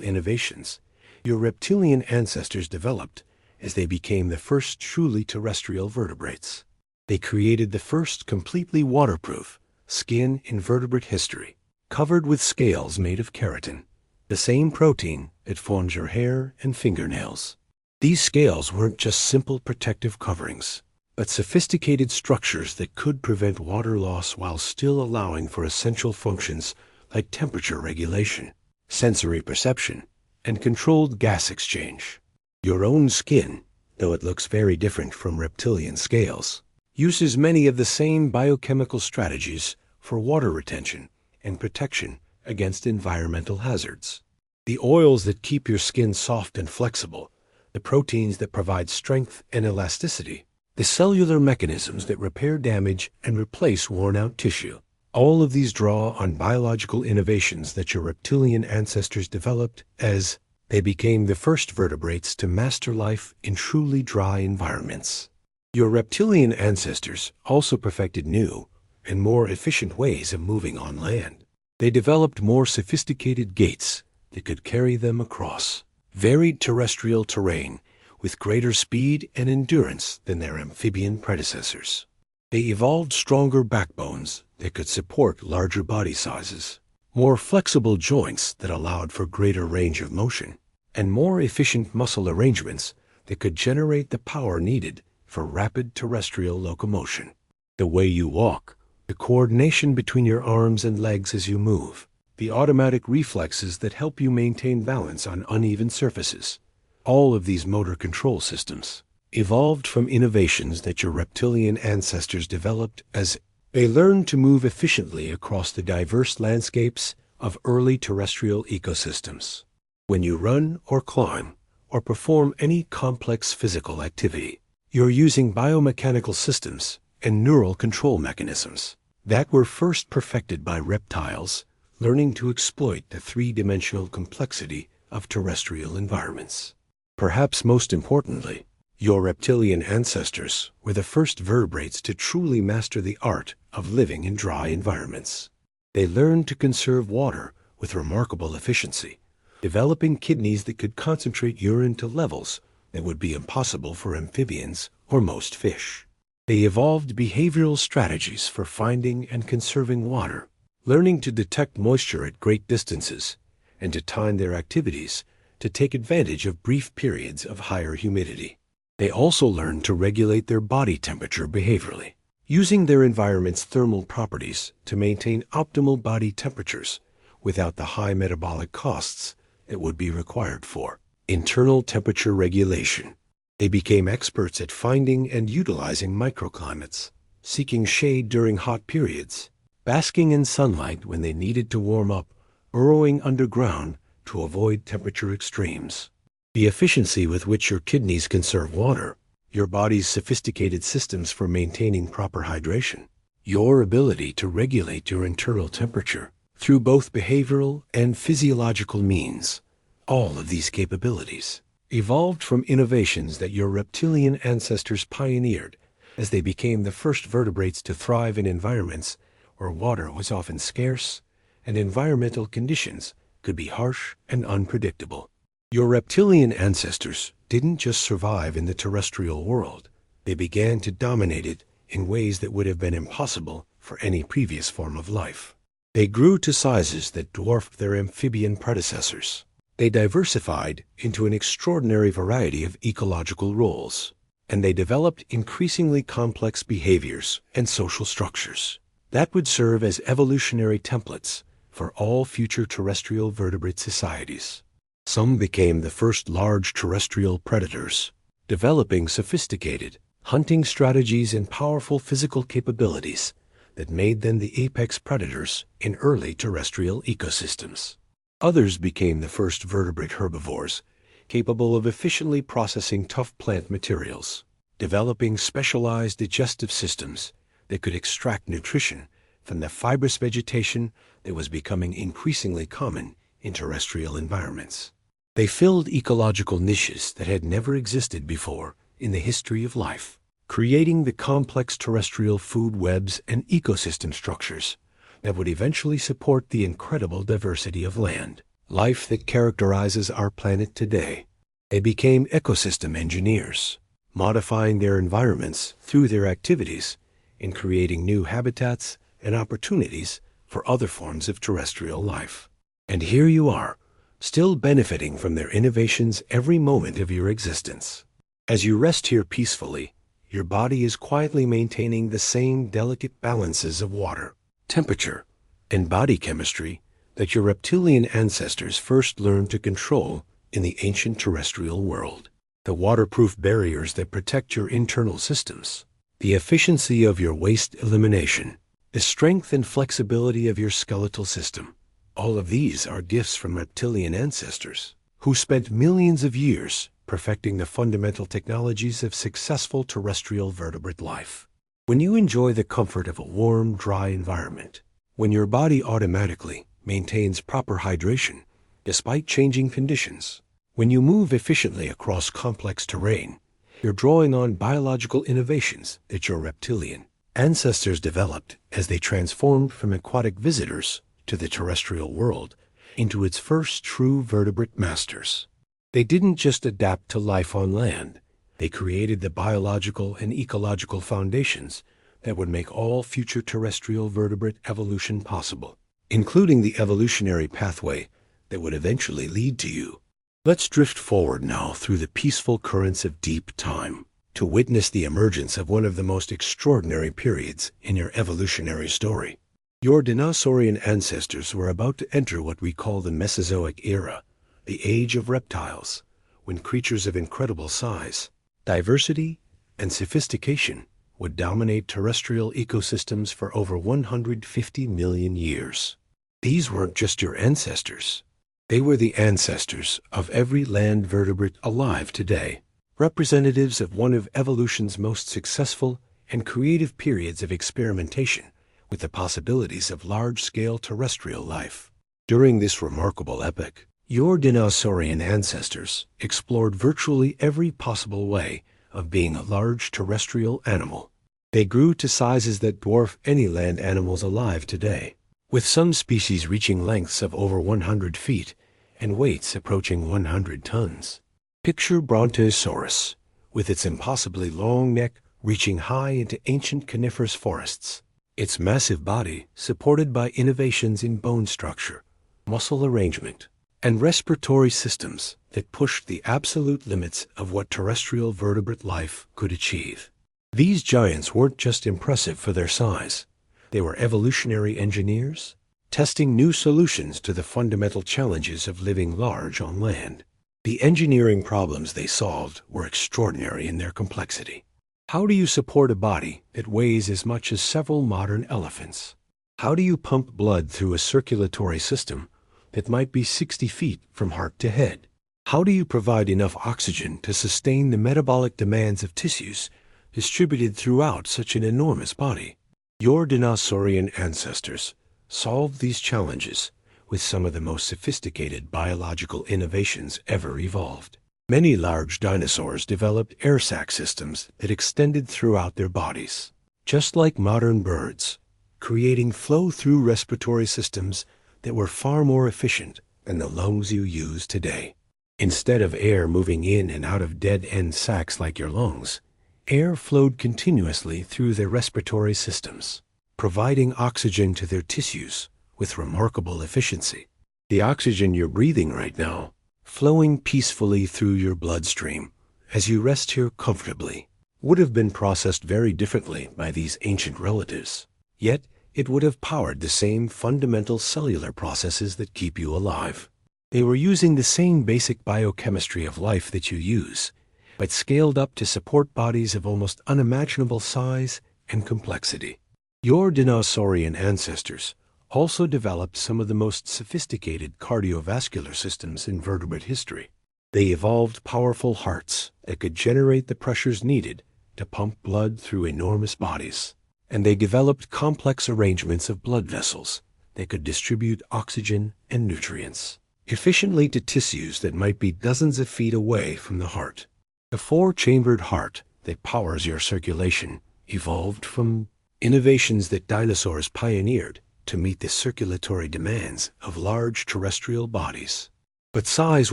innovations your reptilian ancestors developed as they became the first truly terrestrial vertebrates. They created the first completely waterproof skin in vertebrate history, covered with scales made of keratin, the same protein that forms your hair and fingernails. These scales weren't just simple protective coverings, but sophisticated structures that could prevent water loss while still allowing for essential functions like temperature regulation, sensory perception, and controlled gas exchange. Your own skin, though it looks very different from reptilian scales, uses many of the same biochemical strategies for water retention and protection against environmental hazards. The oils that keep your skin soft and flexible, the proteins that provide strength and elasticity, the cellular mechanisms that repair damage and replace worn-out tissue. All of these draw on biological innovations that your reptilian ancestors developed as they became the first vertebrates to master life in truly dry environments. Your reptilian ancestors also perfected new and more efficient ways of moving on land. They developed more sophisticated gaits that could carry them across varied terrestrial terrain with greater speed and endurance than their amphibian predecessors. They evolved stronger backbones that could support larger body sizes, more flexible joints that allowed for greater range of motion, and more efficient muscle arrangements that could generate the power needed for rapid terrestrial locomotion. The way you walk, the coordination between your arms and legs as you move, the automatic reflexes that help you maintain balance on uneven surfaces, all of these motor control systems evolved from innovations that your reptilian ancestors developed as they learned to move efficiently across the diverse landscapes of early terrestrial ecosystems. When you run or climb or perform any complex physical activity, you're using biomechanical systems and neural control mechanisms that were first perfected by reptiles learning to exploit the three-dimensional complexity of terrestrial environments. Perhaps most importantly, your reptilian ancestors were the first vertebrates to truly master the art of living in dry environments. They learned to conserve water with remarkable efficiency, developing kidneys that could concentrate urine to levels that would be impossible for amphibians or most fish. They evolved behavioral strategies for finding and conserving water, learning to detect moisture at great distances and to time their activities to take advantage of brief periods of higher humidity. They also learned to regulate their body temperature behaviorally, using their environment's thermal properties to maintain optimal body temperatures without the high metabolic costs that would be required for internal temperature regulation. They became experts at finding and utilizing microclimates, seeking shade during hot periods, basking in sunlight when they needed to warm up, burrowing underground to avoid temperature extremes. The efficiency with which your kidneys conserve water, your body's sophisticated systems for maintaining proper hydration, your ability to regulate your internal temperature through both behavioral and physiological means, all of these capabilities evolved from innovations that your reptilian ancestors pioneered as they became the first vertebrates to thrive in environments where water was often scarce and environmental conditions could be harsh and unpredictable. Your reptilian ancestors didn't just survive in the terrestrial world, they began to dominate it in ways that would have been impossible for any previous form of life. They grew to sizes that dwarfed their amphibian predecessors. They diversified into an extraordinary variety of ecological roles, and they developed increasingly complex behaviors and social structures that would serve as evolutionary templates for all future terrestrial vertebrate societies. Some became the first large terrestrial predators, developing sophisticated hunting strategies and powerful physical capabilities that made them the apex predators in early terrestrial ecosystems. Others became the first vertebrate herbivores, capable of efficiently processing tough plant materials, developing specialized digestive systems that could extract nutrition from the fibrous vegetation that was becoming increasingly common in terrestrial environments. They filled ecological niches that had never existed before in the history of life, creating the complex terrestrial food webs and ecosystem structures that would eventually support the incredible diversity of land life that characterizes our planet today. They became ecosystem engineers, modifying their environments through their activities in creating new habitats and opportunities for other forms of terrestrial life. And here you are, still benefiting from their innovations every moment of your existence. As you rest here peacefully, your body is quietly maintaining the same delicate balances of water, temperature, and body chemistry that your reptilian ancestors first learned to control in the ancient terrestrial world. The waterproof barriers that protect your internal systems, the efficiency of your waste elimination, the strength and flexibility of your skeletal system, all of these are gifts from reptilian ancestors who spent millions of years perfecting the fundamental technologies of successful terrestrial vertebrate life. When you enjoy the comfort of a warm, dry environment, when your body automatically maintains proper hydration despite changing conditions, when you move efficiently across complex terrain, you're drawing on biological innovations that your reptilian ancestors developed as they transformed from aquatic visitors to the terrestrial world into its first true vertebrate masters. They didn't just adapt to life on land. They created the biological and ecological foundations that would make all future terrestrial vertebrate evolution possible, including the evolutionary pathway that would eventually lead to you. Let's drift forward now through the peaceful currents of deep time to witness the emergence of one of the most extraordinary periods in your evolutionary story. Your dinosaurian ancestors were about to enter what we call the Mesozoic era, the age of reptiles, when creatures of incredible size, diversity, and sophistication would dominate terrestrial ecosystems for over 150 million years. These weren't just your ancestors. They were the ancestors of every land vertebrate alive today, representatives of one of evolution's most successful and creative periods of experimentation with the possibilities of large-scale terrestrial life. During this remarkable epoch, your dinosaurian ancestors explored virtually every possible way of being a large terrestrial animal. They grew to sizes that dwarf any land animals alive today, with some species reaching lengths of over 100 feet and weights approaching 100 tons. Picture Brontosaurus, with its impossibly long neck reaching high into ancient coniferous forests, its massive body supported by innovations in bone structure, muscle arrangement, and respiratory systems that pushed the absolute limits of what terrestrial vertebrate life could achieve. These giants weren't just impressive for their size. They were evolutionary engineers, testing new solutions to the fundamental challenges of living large on land. The engineering problems they solved were extraordinary in their complexity. How do you support a body that weighs as much as several modern elephants? How do you pump blood through a circulatory system that might be 60 feet from heart to head? How do you provide enough oxygen to sustain the metabolic demands of tissues distributed throughout such an enormous body? Your dinosaurian ancestors solved these challenges with some of the most sophisticated biological innovations ever evolved. Many large dinosaurs developed air sac systems that extended throughout their bodies, just like modern birds, creating flow-through respiratory systems that were far more efficient than the lungs you use today. Instead of air moving in and out of dead-end sacs like your lungs, air flowed continuously through their respiratory systems, providing oxygen to their tissues with remarkable efficiency. The oxygen you're breathing right now, flowing peacefully through your bloodstream as you rest here comfortably, would have been processed very differently by these ancient relatives. Yet, it would have powered the same fundamental cellular processes that keep you alive. They were using the same basic biochemistry of life that you use, but scaled up to support bodies of almost unimaginable size and complexity. Your dinosaurian ancestors also developed some of the most sophisticated cardiovascular systems in vertebrate history. They evolved powerful hearts that could generate the pressures needed to pump blood through enormous bodies. And they developed complex arrangements of blood vessels that could distribute oxygen and nutrients efficiently to tissues that might be dozens of feet away from the heart. The four-chambered heart that powers your circulation evolved from innovations that dinosaurs pioneered to meet the circulatory demands of large terrestrial bodies. But size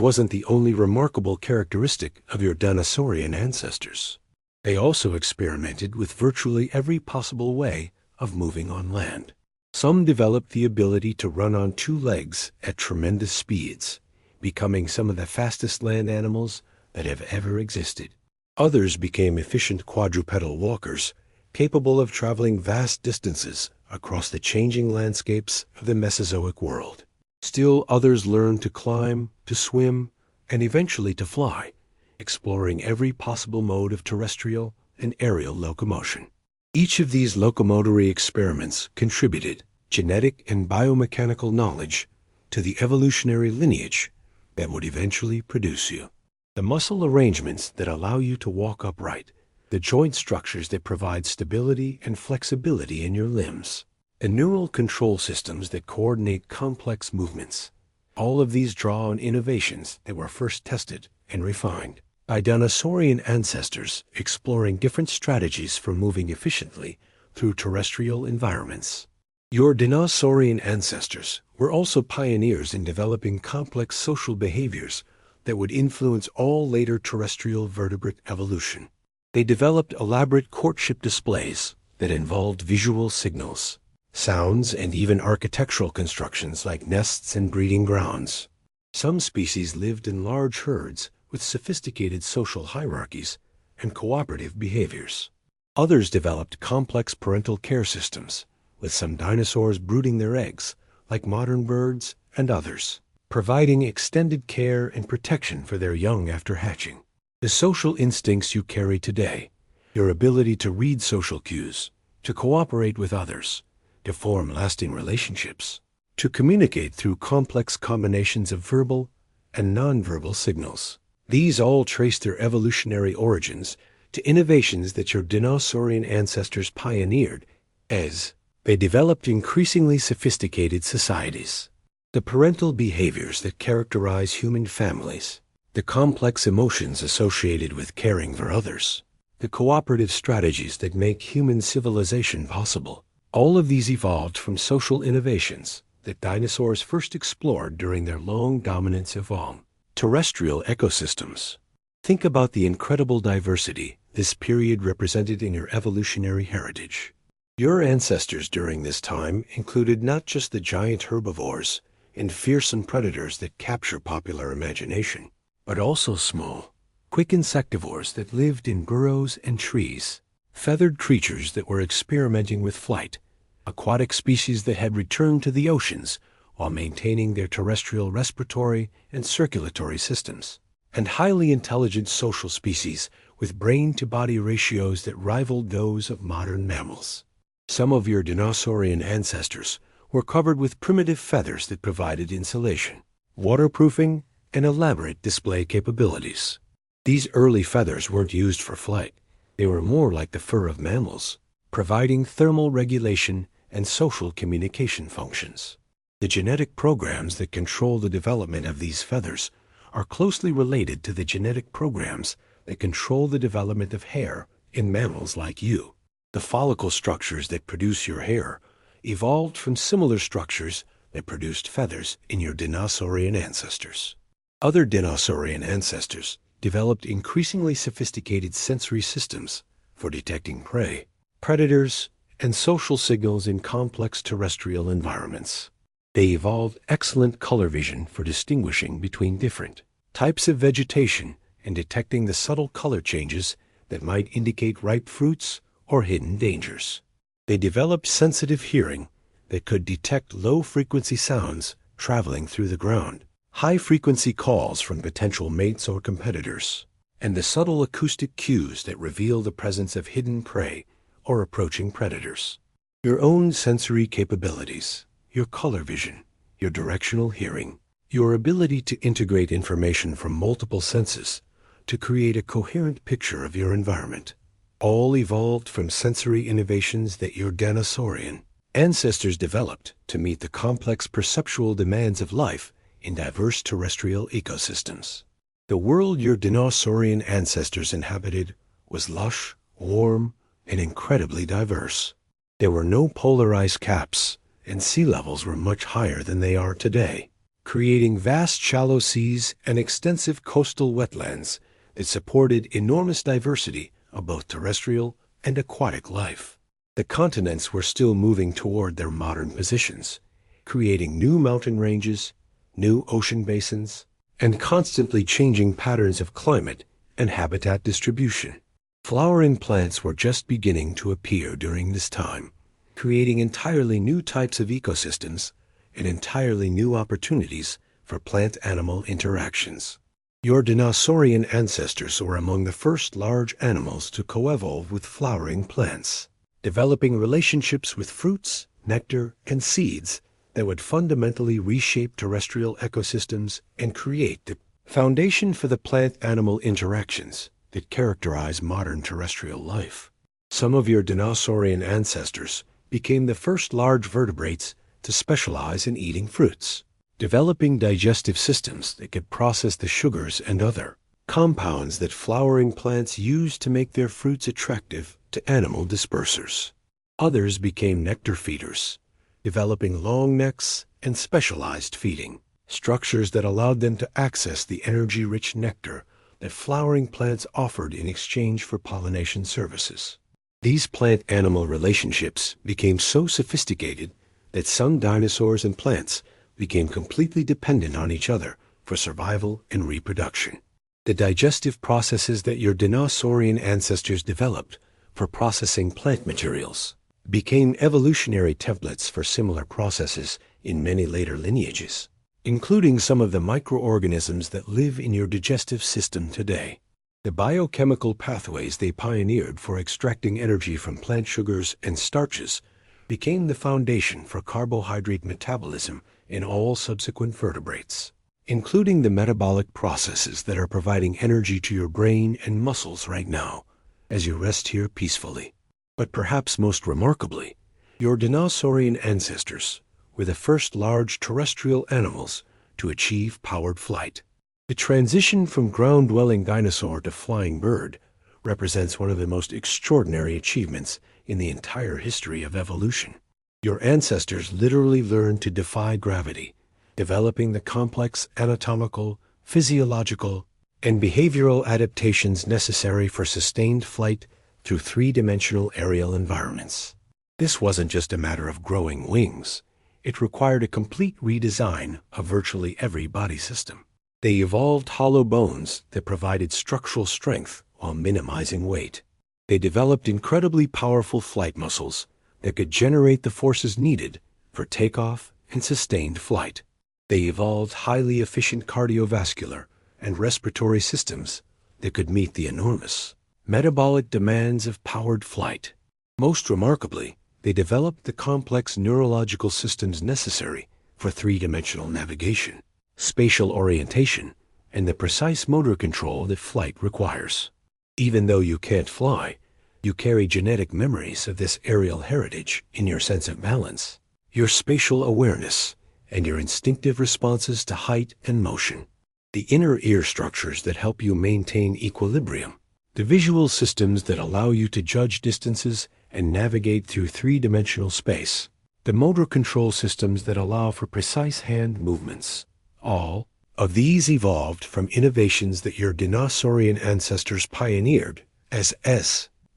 wasn't the only remarkable characteristic of your dinosaurian ancestors. They also experimented with virtually every possible way of moving on land. Some developed the ability to run on two legs at tremendous speeds, becoming some of the fastest land animals that have ever existed. Others became efficient quadrupedal walkers, capable of traveling vast distances across the changing landscapes of the Mesozoic world. Still others learned to climb, to swim, and eventually to fly, exploring every possible mode of terrestrial and aerial locomotion. Each of these locomotory experiments contributed genetic and biomechanical knowledge to the evolutionary lineage that would eventually produce you. The muscle arrangements that allow you to walk upright, the joint structures that provide stability and flexibility in your limbs, and neural control systems that coordinate complex movements. All of these draw on innovations that were first tested and refined by dinosaurian ancestors exploring different strategies for moving efficiently through terrestrial environments. Your dinosaurian ancestors were also pioneers in developing complex social behaviors that would influence all later terrestrial vertebrate evolution. They developed elaborate courtship displays that involved visual signals, sounds, and even architectural constructions like nests and breeding grounds. Some species lived in large herds with sophisticated social hierarchies and cooperative behaviors. Others developed complex parental care systems, with some dinosaurs brooding their eggs, like modern birds and others, providing extended care and protection for their young after hatching. The social instincts you carry today, your ability to read social cues, to cooperate with others, to form lasting relationships, to communicate through complex combinations of verbal and nonverbal signals. These all trace their evolutionary origins to innovations that your dinosaurian ancestors pioneered as they developed increasingly sophisticated societies. The parental behaviors that characterize human families, the complex emotions associated with caring for others, the cooperative strategies that make human civilization possible, all of these evolved from social innovations that dinosaurs first explored during their long dominance of terrestrial ecosystems. Think about the incredible diversity this period represented in your evolutionary heritage. Your ancestors during this time included not just the giant herbivores and fearsome predators that capture popular imagination, but also small, quick insectivores that lived in burrows and trees, feathered creatures that were experimenting with flight, aquatic species that had returned to the oceans while maintaining their terrestrial respiratory and circulatory systems, and highly intelligent social species with brain-to-body ratios that rivaled those of modern mammals. Some of your dinosaurian ancestors were covered with primitive feathers that provided insulation, waterproofing, and elaborate display capabilities. These early feathers weren't used for flight. They were more like the fur of mammals, providing thermal regulation and social communication functions. The genetic programs that control the development of these feathers are closely related to the genetic programs that control the development of hair in mammals like you. The follicle structures that produce your hair evolved from similar structures that produced feathers in your dinosaurian ancestors. Other dinosaurian ancestors developed increasingly sophisticated sensory systems for detecting prey, predators, and social signals in complex terrestrial environments. They evolved excellent color vision for distinguishing between different types of vegetation and detecting the subtle color changes that might indicate ripe fruits or hidden dangers. They developed sensitive hearing that could detect low-frequency sounds traveling through the ground, high-frequency calls from potential mates or competitors, and the subtle acoustic cues that reveal the presence of hidden prey or approaching predators. Your own sensory capabilities, your color vision, your directional hearing, your ability to integrate information from multiple senses to create a coherent picture of your environment, all evolved from sensory innovations that your dinosaurian ancestors developed to meet the complex perceptual demands of life in diverse terrestrial ecosystems. The world your dinosaurian ancestors inhabited was lush, warm, and incredibly diverse. There were no polar ice caps, and sea levels were much higher than they are today, creating vast shallow seas and extensive coastal wetlands that supported enormous diversity of both terrestrial and aquatic life. The continents were still moving toward their modern positions, creating new mountain ranges, new ocean basins, and constantly changing patterns of climate and habitat distribution. Flowering plants were just beginning to appear during this time, creating entirely new types of ecosystems and entirely new opportunities for plant-animal interactions. Your dinosaurian ancestors were among the first large animals to coevolve with flowering plants, developing relationships with fruits, nectar, and seeds that would fundamentally reshape terrestrial ecosystems and create the foundation for the plant-animal interactions that characterize modern terrestrial life. Some of your dinosaurian ancestors became the first large vertebrates to specialize in eating fruits, developing digestive systems that could process the sugars and other compounds that flowering plants use to make their fruits attractive to animal dispersers. Others became nectar feeders, developing long necks and specialized feeding structures that allowed them to access the energy-rich nectar that flowering plants offered in exchange for pollination services. These plant-animal relationships became so sophisticated that some dinosaurs and plants became completely dependent on each other for survival and reproduction. The digestive processes that your dinosaurian ancestors developed for processing plant materials became evolutionary templates for similar processes in many later lineages, including some of the microorganisms that live in your digestive system today. The biochemical pathways they pioneered for extracting energy from plant sugars and starches became the foundation for carbohydrate metabolism in all subsequent vertebrates, including the metabolic processes that are providing energy to your brain and muscles right now as you rest here peacefully. But perhaps most remarkably, your dinosaurian ancestors were the first large terrestrial animals to achieve powered flight. The transition from ground-dwelling dinosaur to flying bird represents one of the most extraordinary achievements in the entire history of evolution. Your ancestors literally learned to defy gravity, developing the complex anatomical, physiological, and behavioral adaptations necessary for sustained flight through three-dimensional aerial environments. This wasn't just a matter of growing wings. It required a complete redesign of virtually every body system. They evolved hollow bones that provided structural strength while minimizing weight. They developed incredibly powerful flight muscles that could generate the forces needed for takeoff and sustained flight. They evolved highly efficient cardiovascular and respiratory systems that could meet the enormous metabolic demands of powered flight. Most remarkably, they developed the complex neurological systems necessary for three-dimensional navigation, spatial orientation, and the precise motor control that flight requires. Even though you can't fly, you carry genetic memories of this aerial heritage in your sense of balance, your spatial awareness, and your instinctive responses to height and motion. The inner ear structures that help you maintain equilibrium, the visual systems that allow you to judge distances and navigate through three-dimensional space, the motor control systems that allow for precise hand movements. All of these evolved from innovations that your dinosaurian ancestors pioneered as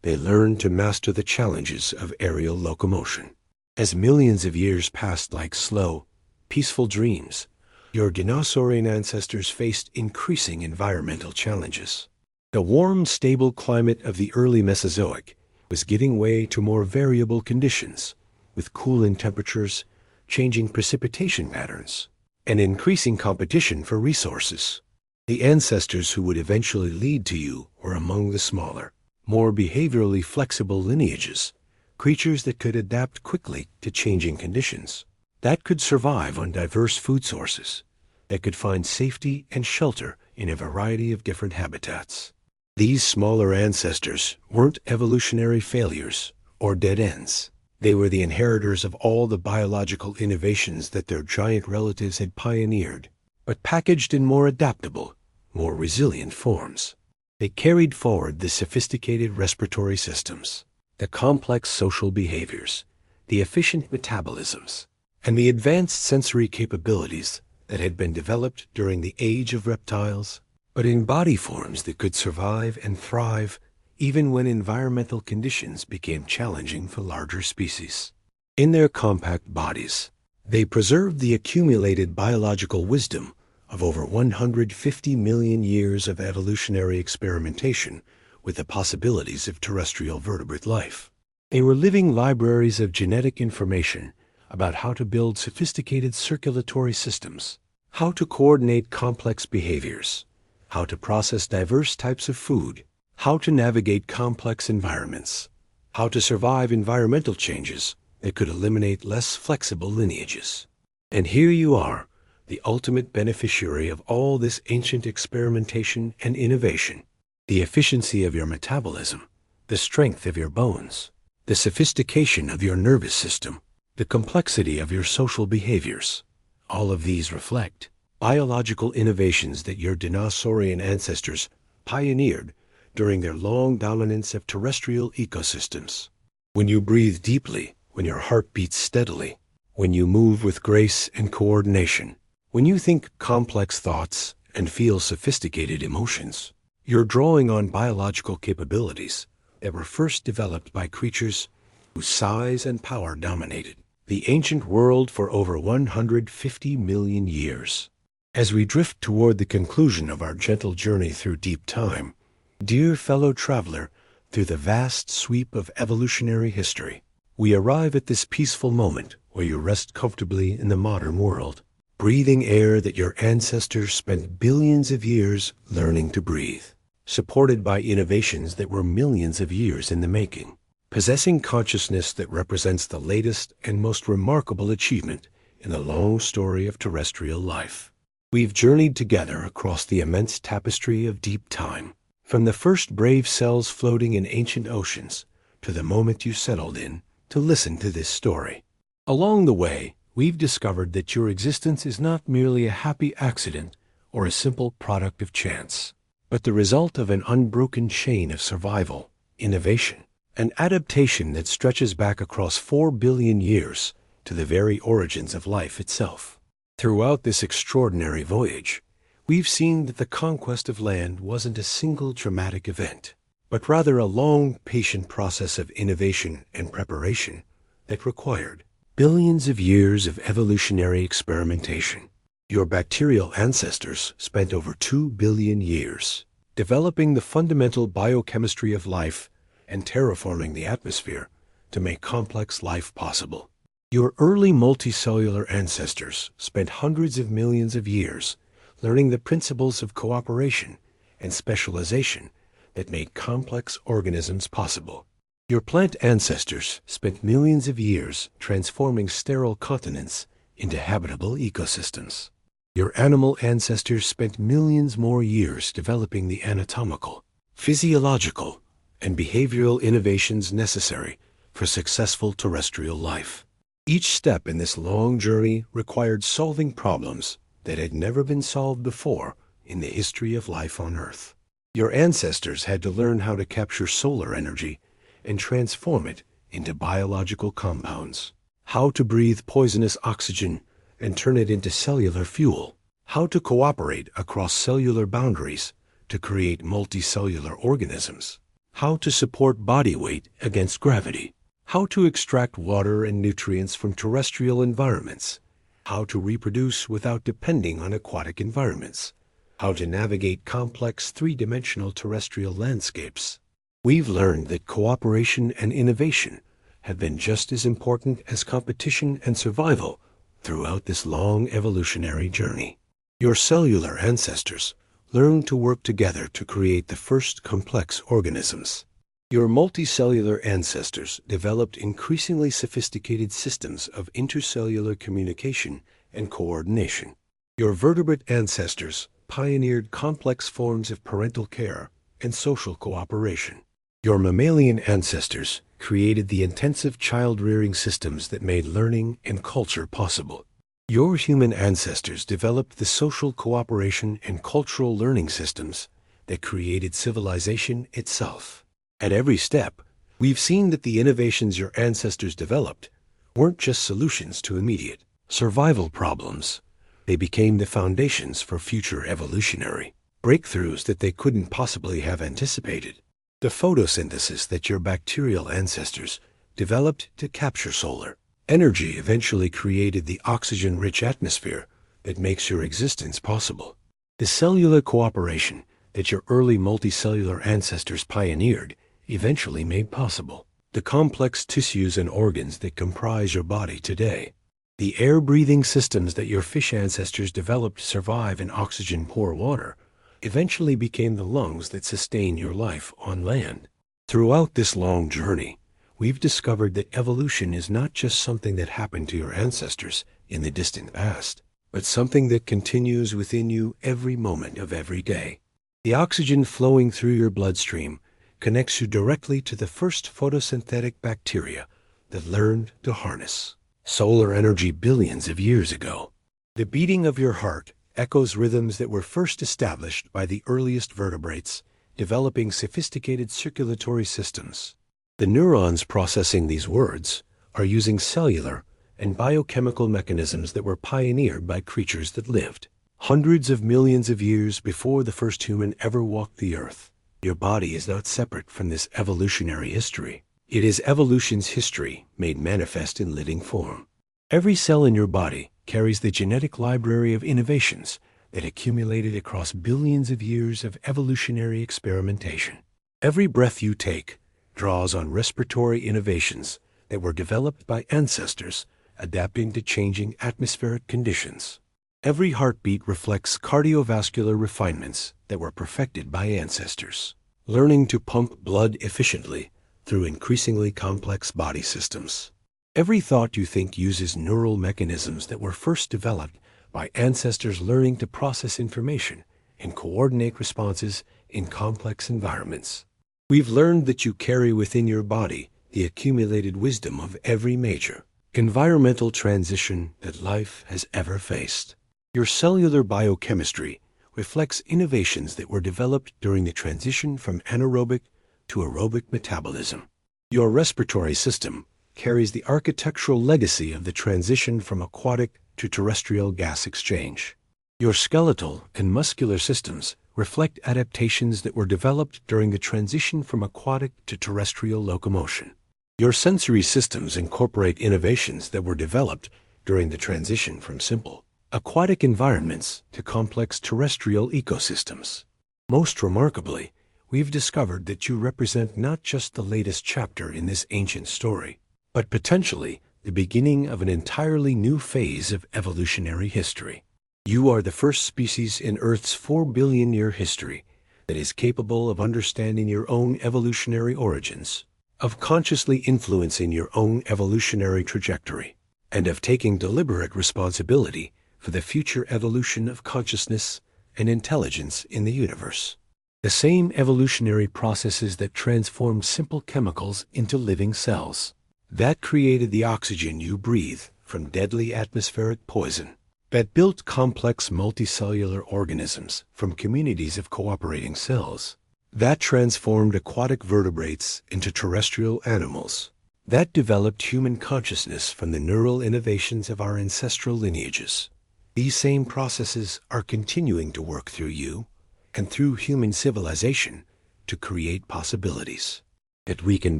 they learned to master the challenges of aerial locomotion. As millions of years passed like slow, peaceful dreams, your dinosaurian ancestors faced increasing environmental challenges. The warm, stable climate of the early Mesozoic was giving way to more variable conditions, with cooling temperatures, changing precipitation patterns, and increasing competition for resources. The ancestors who would eventually lead to you were among the smaller, more behaviorally flexible lineages, creatures that could adapt quickly to changing conditions, that could survive on diverse food sources, that could find safety and shelter in a variety of different habitats. These smaller ancestors weren't evolutionary failures or dead ends. They were the inheritors of all the biological innovations that their giant relatives had pioneered, but packaged in more adaptable, more resilient forms. They carried forward the sophisticated respiratory systems, the complex social behaviors, the efficient metabolisms, and the advanced sensory capabilities that had been developed during the age of reptiles, but in body forms that could survive and thrive even when environmental conditions became challenging for larger species. In their compact bodies, they preserved the accumulated biological wisdom of over 150 million years of evolutionary experimentation with the possibilities of terrestrial vertebrate life. They were living libraries of genetic information about how to build sophisticated circulatory systems, how to coordinate complex behaviors, how to process diverse types of food, how to navigate complex environments, how to survive environmental changes that could eliminate less flexible lineages. And here you are, the ultimate beneficiary of all this ancient experimentation and innovation. The efficiency of your metabolism, the strength of your bones, the sophistication of your nervous system, the complexity of your social behaviors, all of these reflect biological innovations that your dinosaurian ancestors pioneered during their long dominance of terrestrial ecosystems. When you breathe deeply, when your heart beats steadily, when you move with grace and coordination, when you think complex thoughts and feel sophisticated emotions, you're drawing on biological capabilities that were first developed by creatures whose size and power dominated the ancient world for over 150 million years. As we drift toward the conclusion of our gentle journey through deep time, dear fellow traveler through the vast sweep of evolutionary history, we arrive at this peaceful moment where you rest comfortably in the modern world, breathing air that your ancestors spent billions of years learning to breathe, supported by innovations that were millions of years in the making, possessing consciousness that represents the latest and most remarkable achievement in the long story of terrestrial life. We've journeyed together across the immense tapestry of deep time, from the first brave cells floating in ancient oceans to the moment you settled in to listen to this story. Along the way, we've discovered that your existence is not merely a happy accident or a simple product of chance, but the result of an unbroken chain of survival, innovation, and adaptation that stretches back across 4 billion years to the very origins of life itself. Throughout this extraordinary voyage, we've seen that the conquest of land wasn't a single dramatic event, but rather a long, patient process of innovation and preparation that required billions of years of evolutionary experimentation. Your bacterial ancestors spent over 2 billion years developing the fundamental biochemistry of life and terraforming the atmosphere to make complex life possible. Your early multicellular ancestors spent hundreds of millions of years learning the principles of cooperation and specialization that made complex organisms possible. Your plant ancestors spent millions of years transforming sterile continents into habitable ecosystems. Your animal ancestors spent millions more years developing the anatomical, physiological, and behavioral innovations necessary for successful terrestrial life. Each step in this long journey required solving problems that had never been solved before in the history of life on Earth. Your ancestors had to learn how to capture solar energy and transform it into biological compounds, how to breathe poisonous oxygen and turn it into cellular fuel, how to cooperate across cellular boundaries to create multicellular organisms, how to support body weight against gravity, how to extract water and nutrients from terrestrial environments, how to reproduce without depending on aquatic environments, how to navigate complex three-dimensional terrestrial landscapes. We've learned that cooperation and innovation have been just as important as competition and survival throughout this long evolutionary journey. Your cellular ancestors learned to work together to create the first complex organisms. Your multicellular ancestors developed increasingly sophisticated systems of intercellular communication and coordination. Your vertebrate ancestors pioneered complex forms of parental care and social cooperation. Your mammalian ancestors created the intensive child-rearing systems that made learning and culture possible. Your human ancestors developed the social cooperation and cultural learning systems that created civilization itself. At every step, we've seen that the innovations your ancestors developed weren't just solutions to immediate survival problems. They became the foundations for future evolutionary breakthroughs that they couldn't possibly have anticipated. The photosynthesis that your bacterial ancestors developed to capture solar energy eventually created the oxygen-rich atmosphere that makes your existence possible. The cellular cooperation that your early multicellular ancestors pioneered eventually made possible the complex tissues and organs that comprise your body today. The air-breathing systems that your fish ancestors developed to survive in oxygen-poor water eventually became the lungs that sustain your life on land. Throughout this long journey, we've discovered that evolution is not just something that happened to your ancestors in the distant past, but something that continues within you every moment of every day. The oxygen flowing through your bloodstream connects you directly to the first photosynthetic bacteria that learned to harness solar energy billions of years ago. The beating of your heart echoes rhythms that were first established by the earliest vertebrates, developing sophisticated circulatory systems. The neurons processing these words are using cellular and biochemical mechanisms that were pioneered by creatures that lived hundreds of millions of years before the first human ever walked the earth. Your body is not separate from this evolutionary history. It is evolution's history made manifest in living form. Every cell in your body carries the genetic library of innovations that accumulated across billions of years of evolutionary experimentation. Every breath you take draws on respiratory innovations that were developed by ancestors adapting to changing atmospheric conditions. Every heartbeat reflects cardiovascular refinements that were perfected by ancestors, learning to pump blood efficiently through increasingly complex body systems. Every thought you think uses neural mechanisms that were first developed by ancestors learning to process information and coordinate responses in complex environments. We've learned that you carry within your body the accumulated wisdom of every major environmental transition that life has ever faced. Your cellular biochemistry reflects innovations that were developed during the transition from anaerobic to aerobic metabolism. Your respiratory system carries the architectural legacy of the transition from aquatic to terrestrial gas exchange. Your skeletal and muscular systems reflect adaptations that were developed during the transition from aquatic to terrestrial locomotion. Your sensory systems incorporate innovations that were developed during the transition from simple aquatic environments to complex terrestrial ecosystems. Most remarkably, we've discovered that you represent not just the latest chapter in this ancient story, but potentially the beginning of an entirely new phase of evolutionary history. You are the first species in Earth's 4 billion-year history that is capable of understanding your own evolutionary origins, of consciously influencing your own evolutionary trajectory, and of taking deliberate responsibility for the future evolution of consciousness and intelligence in the universe. The same evolutionary processes that transformed simple chemicals into living cells, that created the oxygen you breathe from deadly atmospheric poison, that built complex multicellular organisms from communities of cooperating cells, that transformed aquatic vertebrates into terrestrial animals, that developed human consciousness from the neural innovations of our ancestral lineages. These same processes are continuing to work through you and through human civilization to create possibilities that we can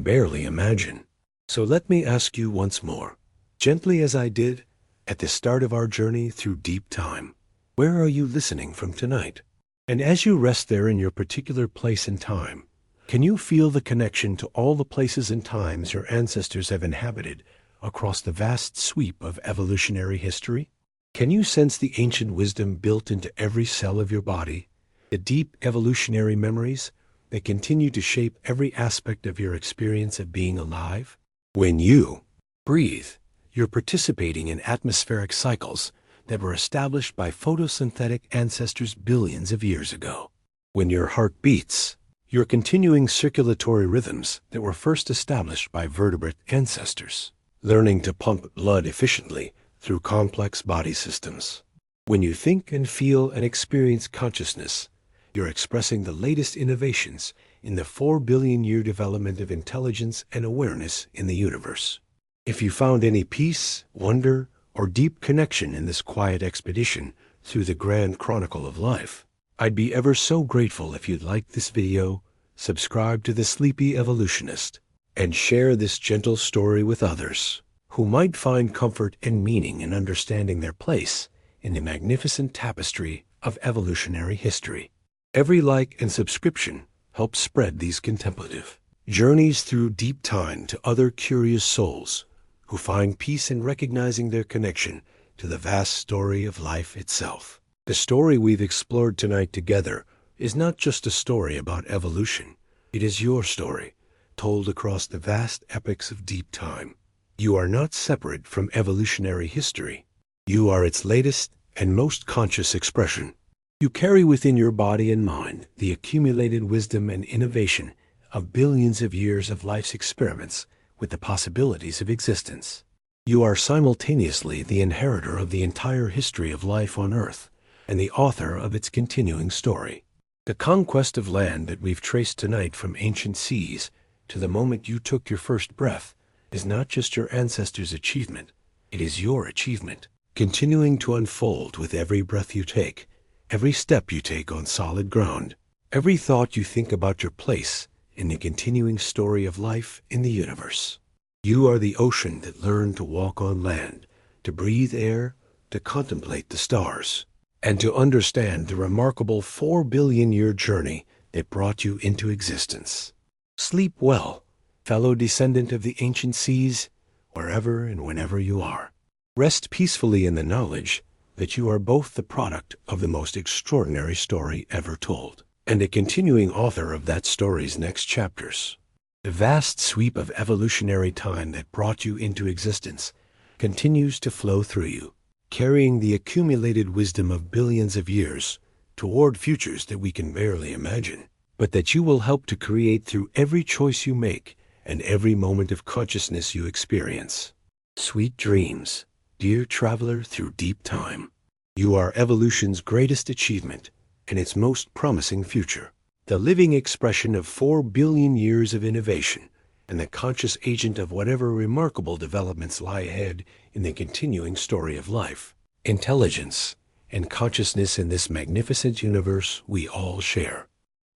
barely imagine. So let me ask you once more, gently as I did at the start of our journey through deep time, where are you listening from tonight? And as you rest there in your particular place and time, can you feel the connection to all the places and times your ancestors have inhabited across the vast sweep of evolutionary history? Can you sense the ancient wisdom built into every cell of your body, the deep evolutionary memories that continue to shape every aspect of your experience of being alive? When you breathe, you're participating in atmospheric cycles that were established by photosynthetic ancestors billions of years ago. When your heart beats, you're continuing circulatory rhythms that were first established by vertebrate ancestors, learning to pump blood efficiently through complex body systems. When you think and feel and experience consciousness, you're expressing the latest innovations in the 4 billion-year development of intelligence and awareness in the universe. If you found any peace, wonder, or deep connection in this quiet expedition through the grand chronicle of life, I'd be ever so grateful if you'd like this video, subscribe to the Sleepy Evolutionist, and share this gentle story with others who might find comfort and meaning in understanding their place in the magnificent tapestry of evolutionary history. Every like and subscription helps spread these contemplative journeys through deep time to other curious souls who find peace in recognizing their connection to the vast story of life itself. The story we've explored tonight together is not just a story about evolution. It is your story, told across the vast epochs of deep time. You are not separate from evolutionary history. You are its latest and most conscious expression. You carry within your body and mind the accumulated wisdom and innovation of billions of years of life's experiments with the possibilities of existence. You are simultaneously the inheritor of the entire history of life on Earth and the author of its continuing story. The conquest of land that we've traced tonight from ancient seas to the moment you took your first breath is not just your ancestors' achievement, it is your achievement, continuing to unfold with every breath you take, every step you take on solid ground, every thought you think about your place in the continuing story of life in the universe. You are the ocean that learned to walk on land, to breathe air, to contemplate the stars, and to understand the remarkable 4 billion-year journey that brought you into existence. Sleep well, fellow descendant of the ancient seas, wherever and whenever you are. Rest peacefully in the knowledge that you are both the product of the most extraordinary story ever told, and a continuing author of that story's next chapters. The vast sweep of evolutionary time that brought you into existence continues to flow through you, carrying the accumulated wisdom of billions of years toward futures that we can barely imagine, but that you will help to create through every choice you make and every moment of consciousness you experience. Sweet dreams, dear traveler through deep time. You are evolution's greatest achievement and its most promising future, the living expression of 4 billion years of innovation and the conscious agent of whatever remarkable developments lie ahead in the continuing story of life, intelligence, and consciousness in this magnificent universe we all share.